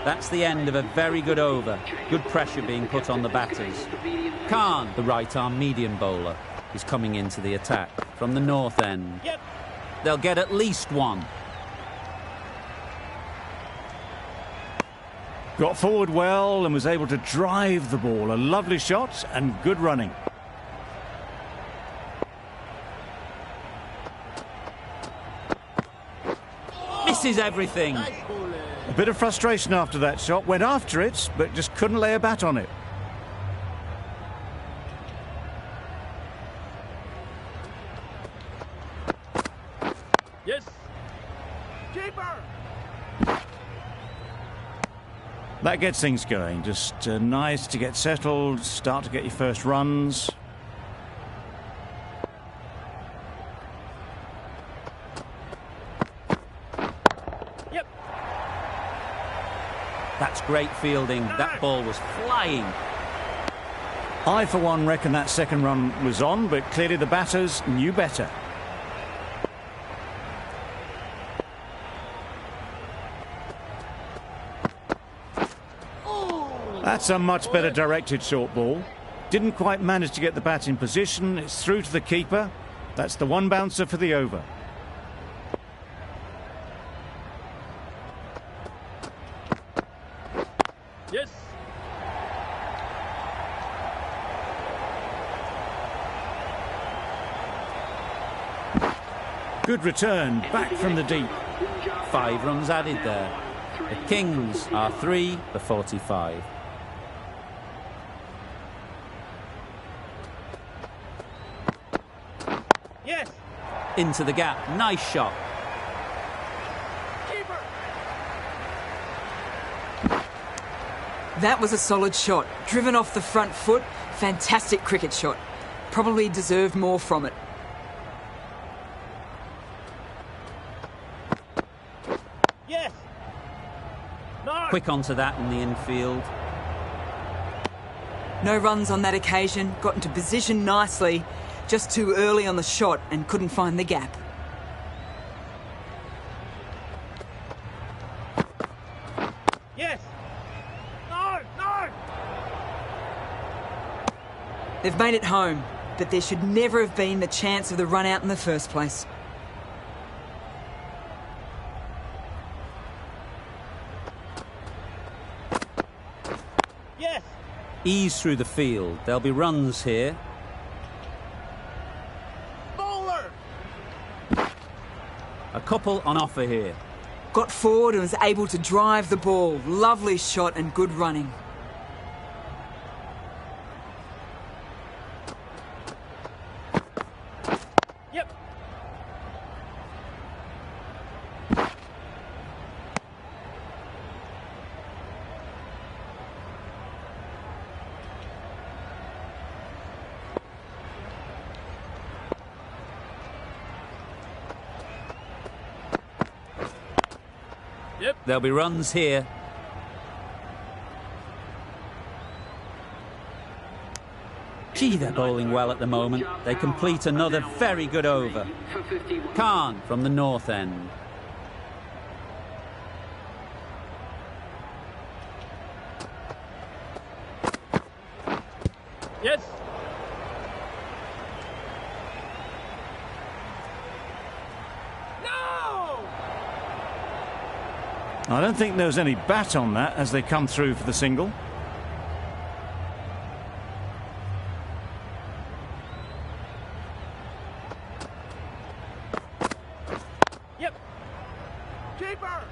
Speaker 1: That's the end of a very good over. Good pressure being put on the batters. Khan, the right-arm medium bowler, is coming into the attack from the north end.
Speaker 3: Yep.
Speaker 1: They'll get at least 1.
Speaker 2: Got forward well and was able to drive the ball. A lovely shot and good running.
Speaker 1: Misses everything.
Speaker 2: A bit of frustration after that shot. Went after it, but just couldn't lay a bat on it.
Speaker 3: Yes. Keeper.
Speaker 2: That gets things going. Just nice to get settled, start to get your first runs.
Speaker 3: Yep.
Speaker 1: That's great fielding. That ball was flying.
Speaker 2: I, for one, reckon that second run was on, but clearly the batters knew better. That's a much better directed short ball. Didn't quite manage to get the bat in position. It's through to the keeper. That's the 1 bouncer for the over.
Speaker 3: Yes.
Speaker 2: Good return, back from the deep.
Speaker 1: 5 runs added there. The Kings are 3 for 45.
Speaker 3: Yes.
Speaker 1: Into the gap. Nice shot.
Speaker 3: Keeper.
Speaker 7: That was a solid shot. Driven off the front foot. Fantastic cricket shot. Probably deserved more from it.
Speaker 3: Yes. No.
Speaker 1: Quick onto that in the infield.
Speaker 7: No runs on that occasion. Got into position nicely. Just too early on the shot and couldn't find the gap.
Speaker 3: Yes. No. No.
Speaker 7: They've made it home, but there should never have been the chance of the run out in the first place.
Speaker 3: Yes.
Speaker 1: Ease through the field. There'll be runs here.
Speaker 3: Bowler.
Speaker 1: A couple on offer here.
Speaker 7: Got forward and was able to drive the ball. Lovely shot and good running.
Speaker 3: Yep. Yep.
Speaker 1: There'll be runs here. Gee, they're bowling well at the moment. They complete another very good over. Khan from the north end.
Speaker 3: Yes. No!
Speaker 2: I don't think there was any bat on that as they come through for the single.
Speaker 3: Yep. Keeper!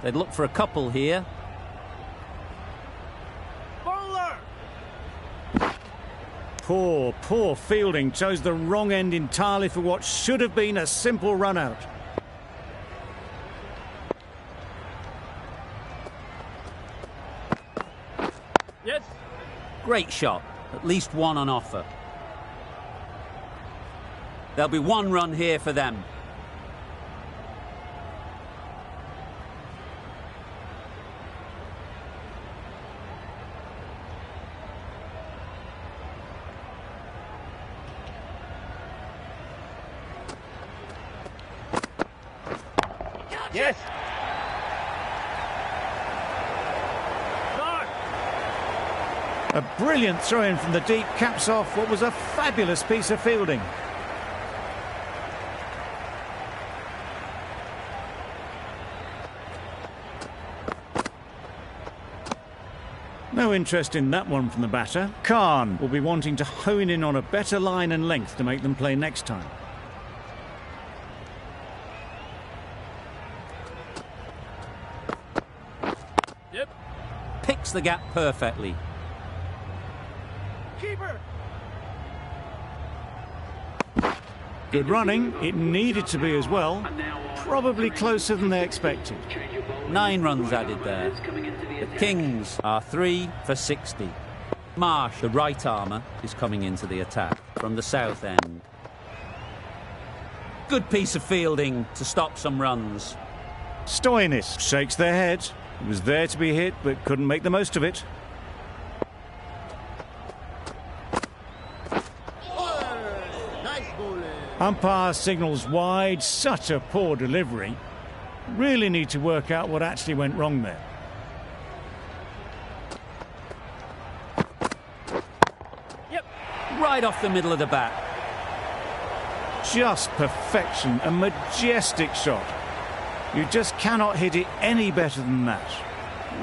Speaker 1: They'd look for a couple here.
Speaker 3: Bowler!
Speaker 2: Poor fielding. Chose the wrong end entirely for what should have been a simple run out.
Speaker 3: Yes!
Speaker 1: Great shot. At least one on offer. There'll be one run here for them.
Speaker 3: Yes!
Speaker 2: A brilliant throw-in from the deep caps off what was a fabulous piece of fielding. No interest in that one from the batter. Khan will be wanting to hone in on a better line and length to make them play next time.
Speaker 3: Yep.
Speaker 1: Picks the gap perfectly.
Speaker 3: Keeper!
Speaker 2: Good running. It needed to be as well. Probably closer than they expected.
Speaker 1: 9 runs added there. The Kings are 3 for 60. Marsh, the right armour, is coming into the attack from the south end. Good piece of fielding to stop some runs.
Speaker 2: Stoinis shakes their head. It was there to be hit, but couldn't make the most of it. Umpire signals wide. Such a poor delivery. Really need to work out what actually went wrong there.
Speaker 3: Yep.
Speaker 1: Right off the middle of the bat.
Speaker 2: Just perfection. A majestic shot. You just cannot hit it any better than that.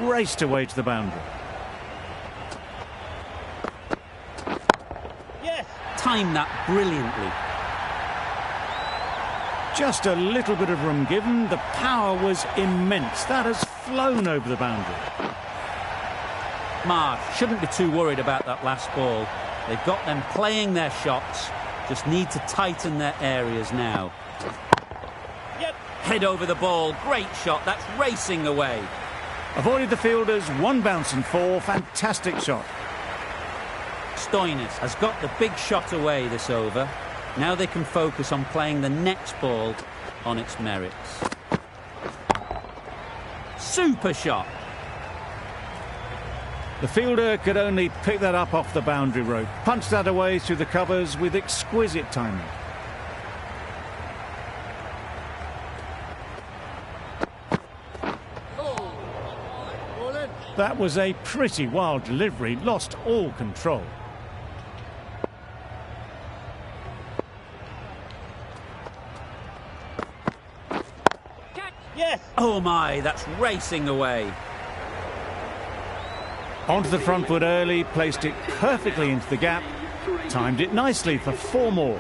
Speaker 2: Raced away to the boundary.
Speaker 3: Yes!
Speaker 1: Timed that brilliantly.
Speaker 2: Just a little bit of room given. The power was immense. That has flown over the boundary.
Speaker 1: Marsh shouldn't be too worried about that last ball. They've got them playing their shots. Just need to tighten their areas now.
Speaker 3: Yep.
Speaker 1: Head over the ball. Great shot. That's racing away.
Speaker 2: Avoided the fielders. 1 bounce and 4. Fantastic shot.
Speaker 1: Stoinis has got the big shot away this over. Now they can focus on playing the next ball on its merits. Super shot.
Speaker 2: The fielder could only pick that up off the boundary rope. Punched that away through the covers with exquisite timing. That was a pretty wild delivery. Lost all control.
Speaker 3: Yes!
Speaker 1: Oh my, that's racing away.
Speaker 2: Onto the front foot early, placed it perfectly into the gap, timed it nicely for 4 more.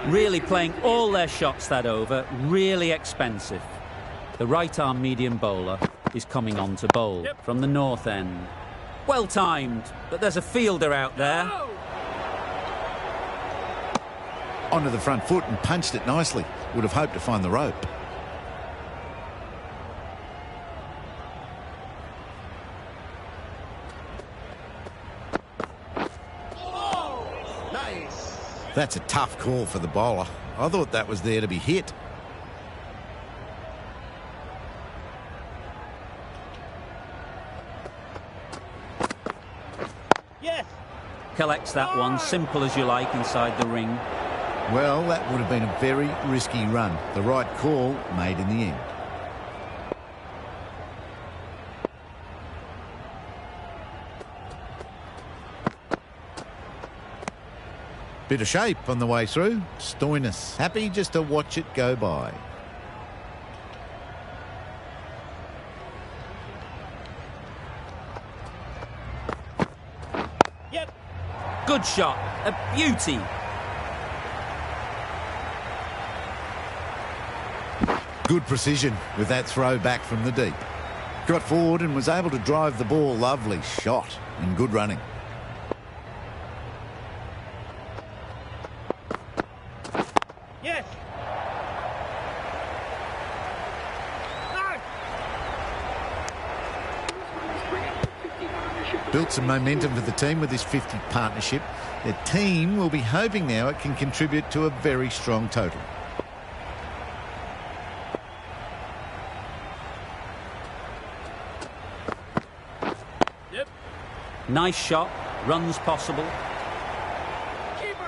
Speaker 1: Really playing all their shots that over, really expensive. The right arm medium bowler is coming on to bowl from the north end. Well timed, but there's a fielder out there.
Speaker 4: Onto the front foot and punched it nicely. Would have hoped to find the rope. That's a tough call for the bowler. I thought that was there to be hit.
Speaker 3: Yes!
Speaker 1: Collects that one, simple as you like, inside the ring.
Speaker 4: Well, that would have been a very risky run. The right call made in the end. Bit of shape on the way through. Stoinis happy just to watch it go by.
Speaker 3: Yep.
Speaker 1: Good shot, a beauty.
Speaker 4: Good precision with that throw back from the deep. Got forward and was able to drive the ball. Lovely shot and good running.
Speaker 3: Yes.
Speaker 4: Built some momentum for the team with this 50 partnership. The team will be hoping now it can contribute to a very strong total.
Speaker 3: Yep.
Speaker 1: Nice shot, runs possible.
Speaker 3: Keeper.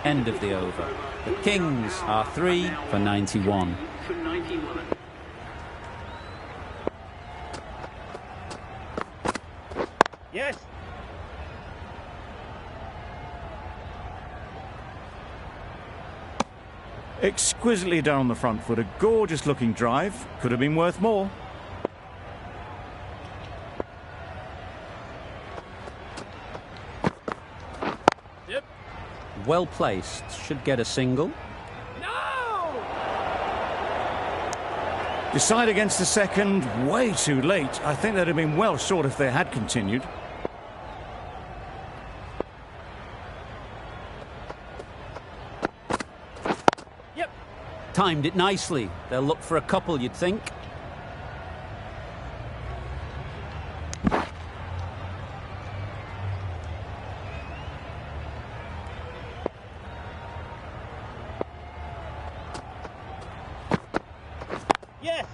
Speaker 1: End of the over. The Kings are 3 for 91.
Speaker 5: For 91.
Speaker 3: Yes.
Speaker 2: Exquisitely done on the front foot. A gorgeous looking drive. Could have been worth more.
Speaker 3: Yep.
Speaker 1: Well placed. Should get a single.
Speaker 3: No.
Speaker 2: Decide against the second. Way too late. I think they'd have been well short if they had continued.
Speaker 3: Yep.
Speaker 1: Timed it nicely. They'll look for a couple, you'd think.
Speaker 3: Yes.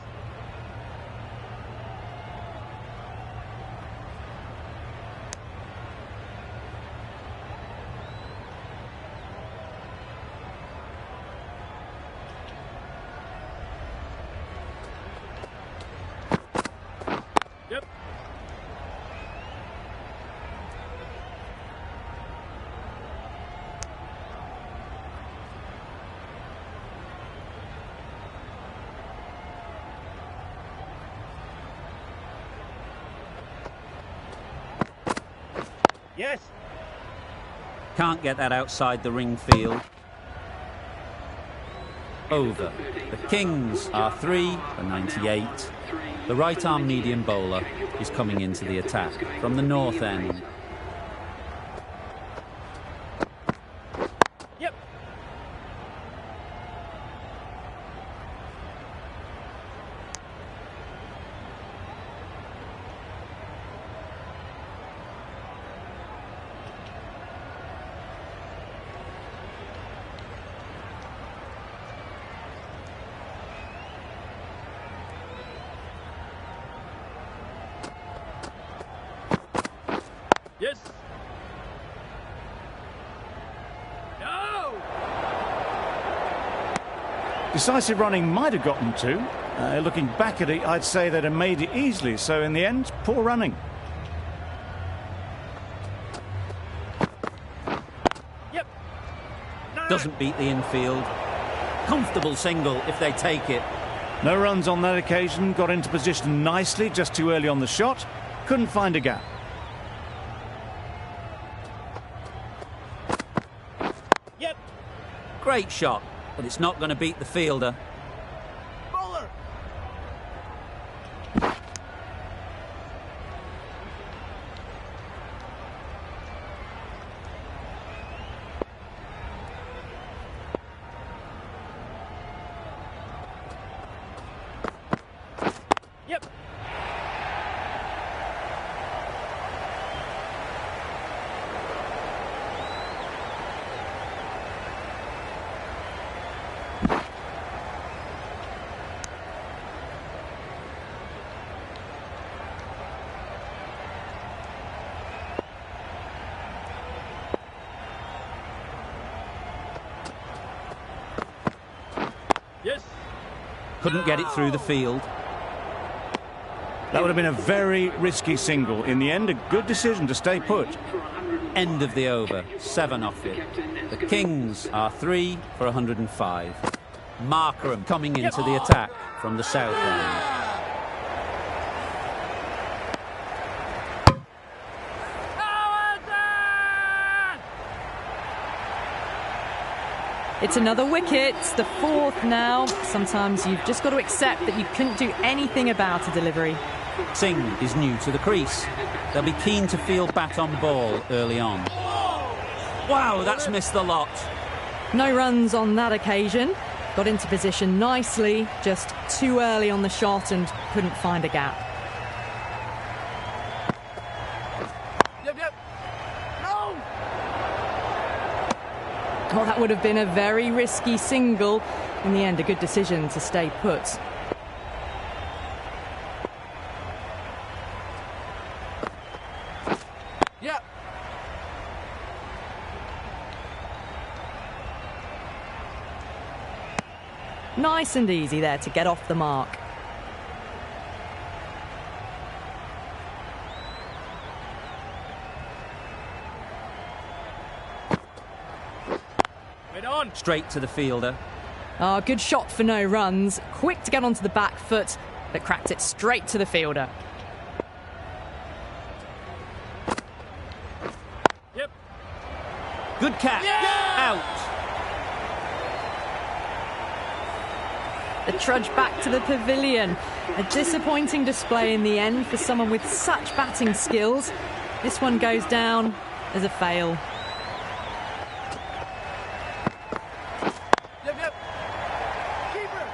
Speaker 3: Yep. Yes.
Speaker 1: Can't get that outside the ring field. Over. The Kings are 3 for 98. The right arm medium bowler is coming into the attack from the north end.
Speaker 3: Yep. Yes. No.
Speaker 2: Decisive running might have gotten two. Looking back at it, I'd say they'd have made it easily. So in the end, poor running.
Speaker 3: Yep. No.
Speaker 1: Doesn't beat the infield. Comfortable single if they take it.
Speaker 2: No runs on that occasion. Got into position nicely, just too early on the shot. Couldn't find a gap.
Speaker 3: Yep.
Speaker 1: Great shot, but it's not going to beat the fielder.
Speaker 3: Bowler. Yep. Yes.
Speaker 1: Couldn't get it through the field.
Speaker 2: That would have been a very risky single. In the end, a good decision to stay put.
Speaker 1: End of the over. 7 off it. The Kings are 3 for 105. Markram coming into the attack from the south end.
Speaker 6: It's another wicket, the fourth now. Sometimes you've just got to accept that you couldn't do anything about a delivery.
Speaker 1: Singh is new to the crease. They'll be keen to field bat on ball early on. Wow, that's missed the lot.
Speaker 6: No runs on that occasion. Got into position nicely, just too early on the shot and couldn't find a gap.
Speaker 3: Yep. No!
Speaker 6: Well, that would have been a very risky single. In the end, a good decision to stay put.
Speaker 3: Yep.
Speaker 6: Nice and easy there to get off the mark.
Speaker 3: Wait on.
Speaker 1: Straight to the fielder.
Speaker 6: Ah, good shot for no runs. Quick to get onto the back foot, but cracked it straight to the fielder.
Speaker 3: Yep.
Speaker 1: Good catch. Out.
Speaker 6: The trudge back to the pavilion. A disappointing display in the end for someone with such batting skills. This one goes down as a fail.
Speaker 3: Yep. Keeper.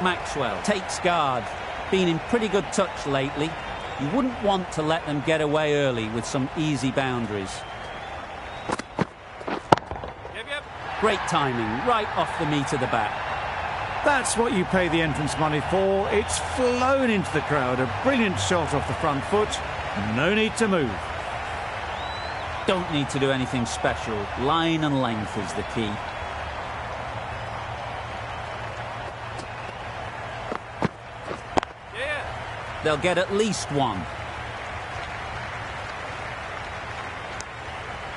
Speaker 1: Maxwell takes guard. Been in pretty good touch lately. You wouldn't want to let them get away early with some easy boundaries.
Speaker 3: Yep.
Speaker 1: Great timing, right off the meat of the bat.
Speaker 2: That's what you pay the entrance money for. It's flown into the crowd. A brilliant shot off the front foot. No need to move.
Speaker 1: Don't need to do anything special. Line and length is the key.
Speaker 3: Yeah.
Speaker 1: They'll get at least one.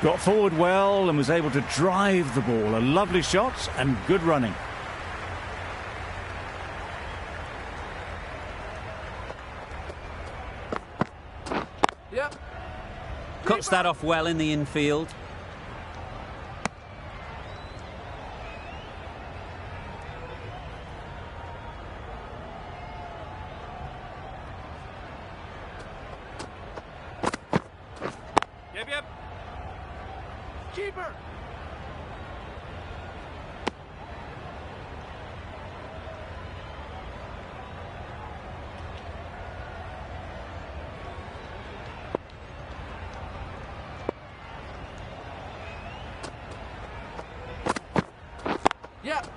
Speaker 2: Got forward well and was able to drive the ball. A lovely shot and good running.
Speaker 3: Yep.
Speaker 1: Cuts that off well in the infield.
Speaker 3: Yep. Keeper. Yep.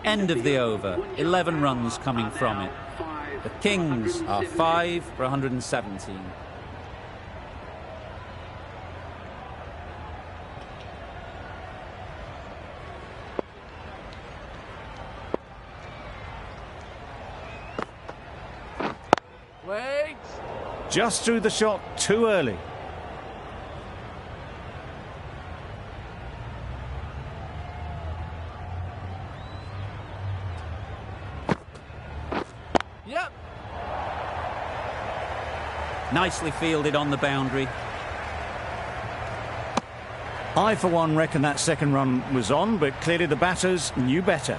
Speaker 1: End of the over. 11 runs coming from it. The Kings are 5 for 117.
Speaker 3: Wait.
Speaker 2: Just threw the shot too early.
Speaker 3: Yep.
Speaker 1: Nicely fielded on the boundary.
Speaker 2: I, for one, reckon that second run was on, but clearly the batters knew better.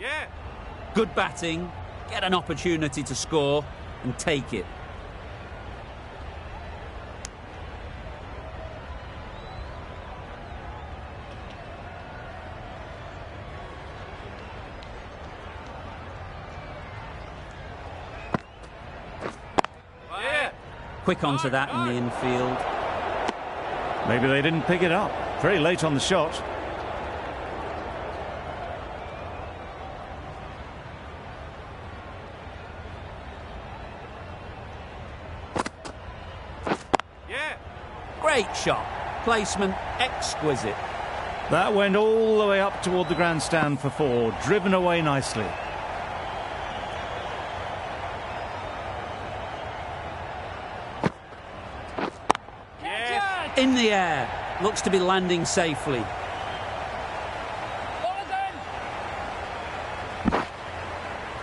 Speaker 3: Yeah.
Speaker 1: Good batting, get an opportunity to score and take it.
Speaker 3: Yeah.
Speaker 1: Quick onto that in the infield.
Speaker 2: Maybe they didn't pick it up. Very late on the shot.
Speaker 3: Yeah.
Speaker 1: Great shot. Placement exquisite.
Speaker 2: That went all the way up toward the grandstand for 4. Driven away nicely.
Speaker 3: Yeah.
Speaker 1: In the air. Looks to be landing safely.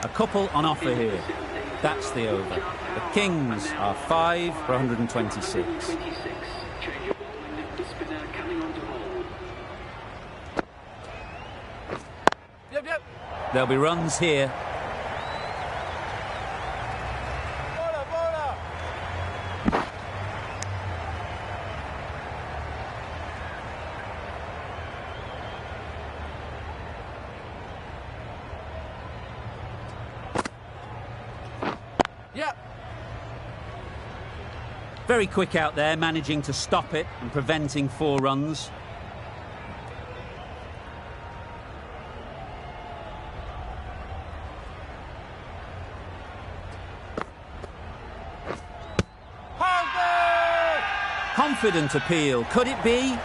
Speaker 1: A couple on offer here. That's the over. The Kings are 5 for 126.
Speaker 5: 26. Change your ball and lift the spinner coming onto hold.
Speaker 3: Yep, yep.
Speaker 1: There'll be runs here.
Speaker 3: Bola, bola. Yep.
Speaker 1: Very quick out there, managing to stop it and preventing 4 runs. Confident appeal. Could it be?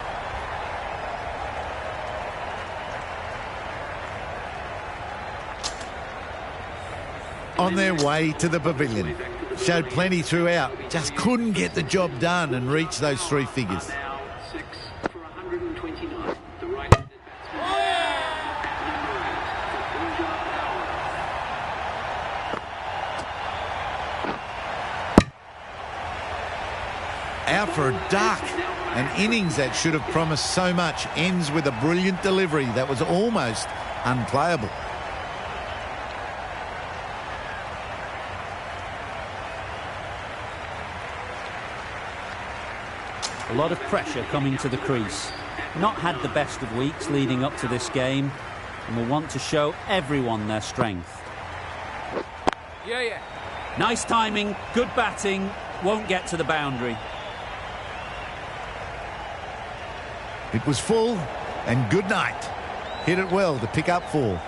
Speaker 4: On their way to the pavilion. Showed plenty throughout. Just couldn't get the job done and reach those 3 figures.
Speaker 5: Now 6 for 129. The right-handed batsman. At number 8,
Speaker 4: Out for a duck. An innings that should have promised so much ends with a brilliant delivery that was almost unplayable.
Speaker 1: A lot of pressure coming to the crease. Not had the best of weeks leading up to this game and will want to show everyone their strength.
Speaker 3: Yeah, yeah.
Speaker 1: Nice timing, good batting, won't get to the boundary.
Speaker 4: It was full and good night. Hit it well to pick up 4.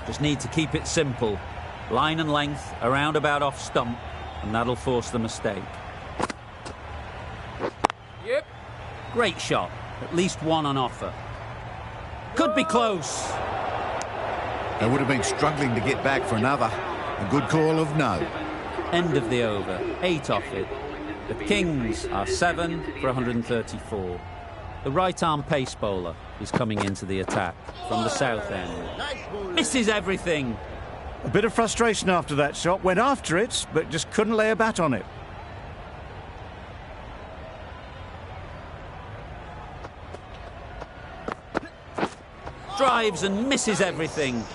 Speaker 1: Just need to keep it simple. Line and length, a roundabout off stump, and that'll force the mistake.
Speaker 3: Yep.
Speaker 1: Great shot, at least 1 on offer. Could be close.
Speaker 4: They would have been struggling to get back for another. A good call of no.
Speaker 1: End of the over, 8 off it. The Kings are 7 for 134. The right-arm pace bowler is coming into the attack from the south end. Misses everything.
Speaker 2: A bit of frustration after that shot. Went after it, but just couldn't lay a bat on it.
Speaker 1: Drives and misses everything.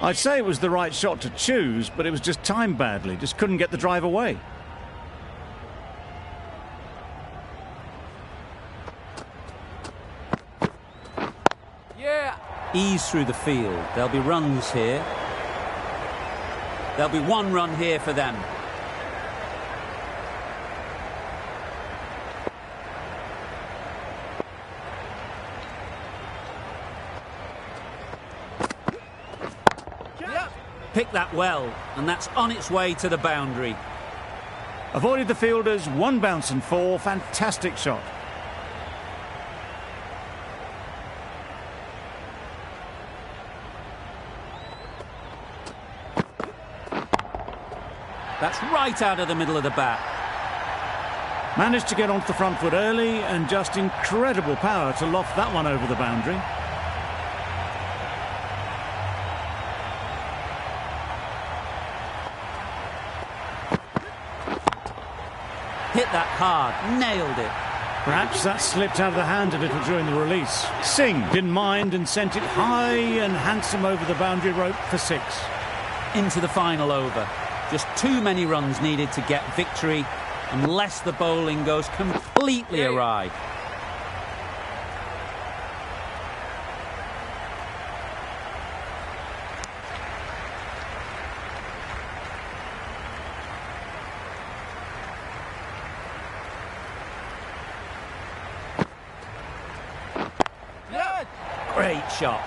Speaker 2: I'd say it was the right shot to choose, but it was just timed badly. Just couldn't get the drive away.
Speaker 3: Yeah.
Speaker 1: Ease through the field. There'll be runs here. There'll be 1 run here for them.
Speaker 3: Yep.
Speaker 1: Pick that well, and that's on its way to the boundary.
Speaker 2: Avoided the fielders, 1 bounce and 4. Fantastic shot.
Speaker 1: That's right out of the middle of the bat.
Speaker 2: Managed to get onto the front foot early and just incredible power to loft that one over the boundary.
Speaker 1: Hit hard, nailed it.
Speaker 2: Perhaps that slipped out of the hand a little during the release. Singh didn't mind and sent it high and handsome over the boundary rope for 6.
Speaker 1: Into the final over. Just too many runs needed to get victory, unless the bowling goes completely awry. Great shot.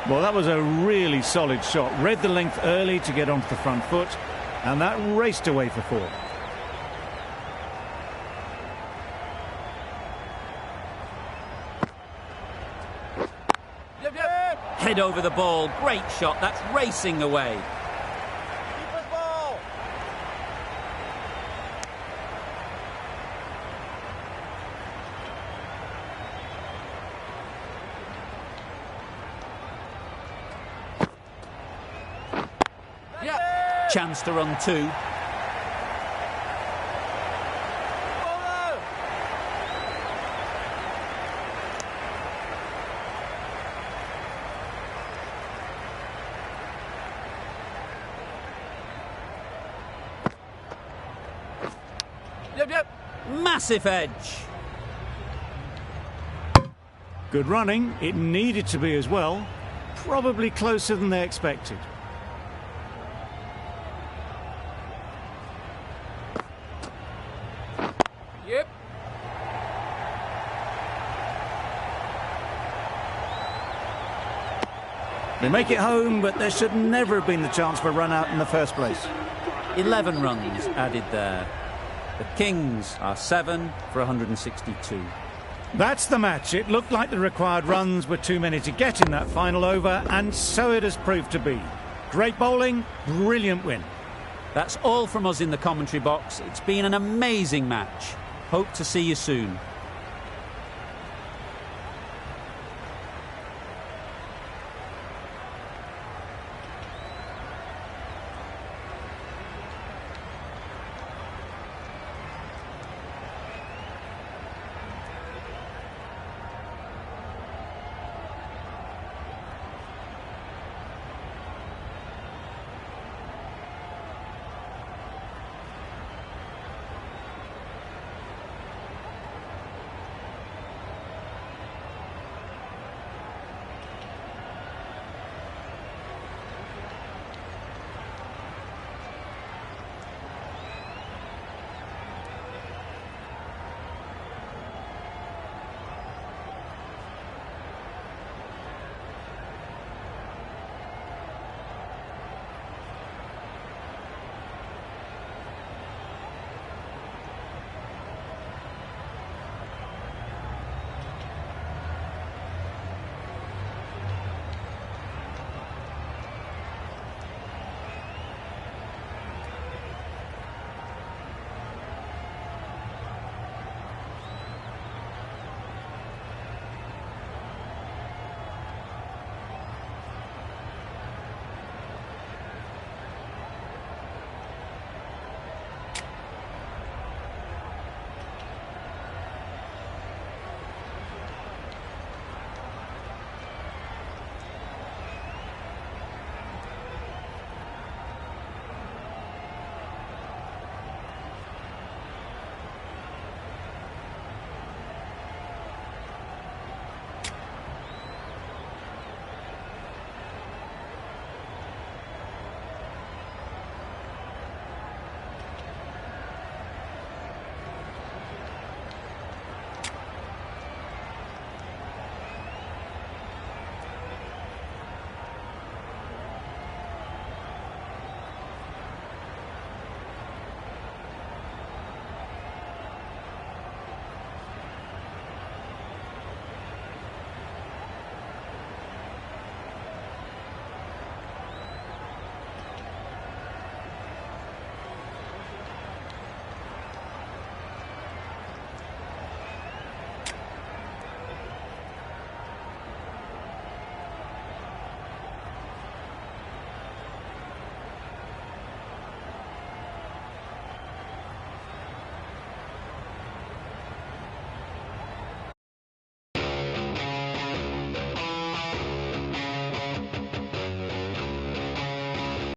Speaker 2: Well, that was a really solid shot. Read the length early to get onto the front foot, and that raced away for 4.
Speaker 1: Head over the ball. Great shot. That's racing away.
Speaker 8: Keeper's ball.
Speaker 1: Chance to run 2.
Speaker 8: Bowler.
Speaker 1: Massive edge.
Speaker 2: Good running. It needed to be as well. Probably closer than they expected.
Speaker 3: Yep.
Speaker 2: They make it home, but there should never have been the chance for a run out in the first place.
Speaker 1: 11 runs added there. The Kings are 7 for 162.
Speaker 2: That's the match. It looked like the required runs were too many to get in that final over, and so it has proved to be. Great bowling, brilliant win.
Speaker 1: That's all from us in the commentary box. It's been an amazing match. Hope to see you soon.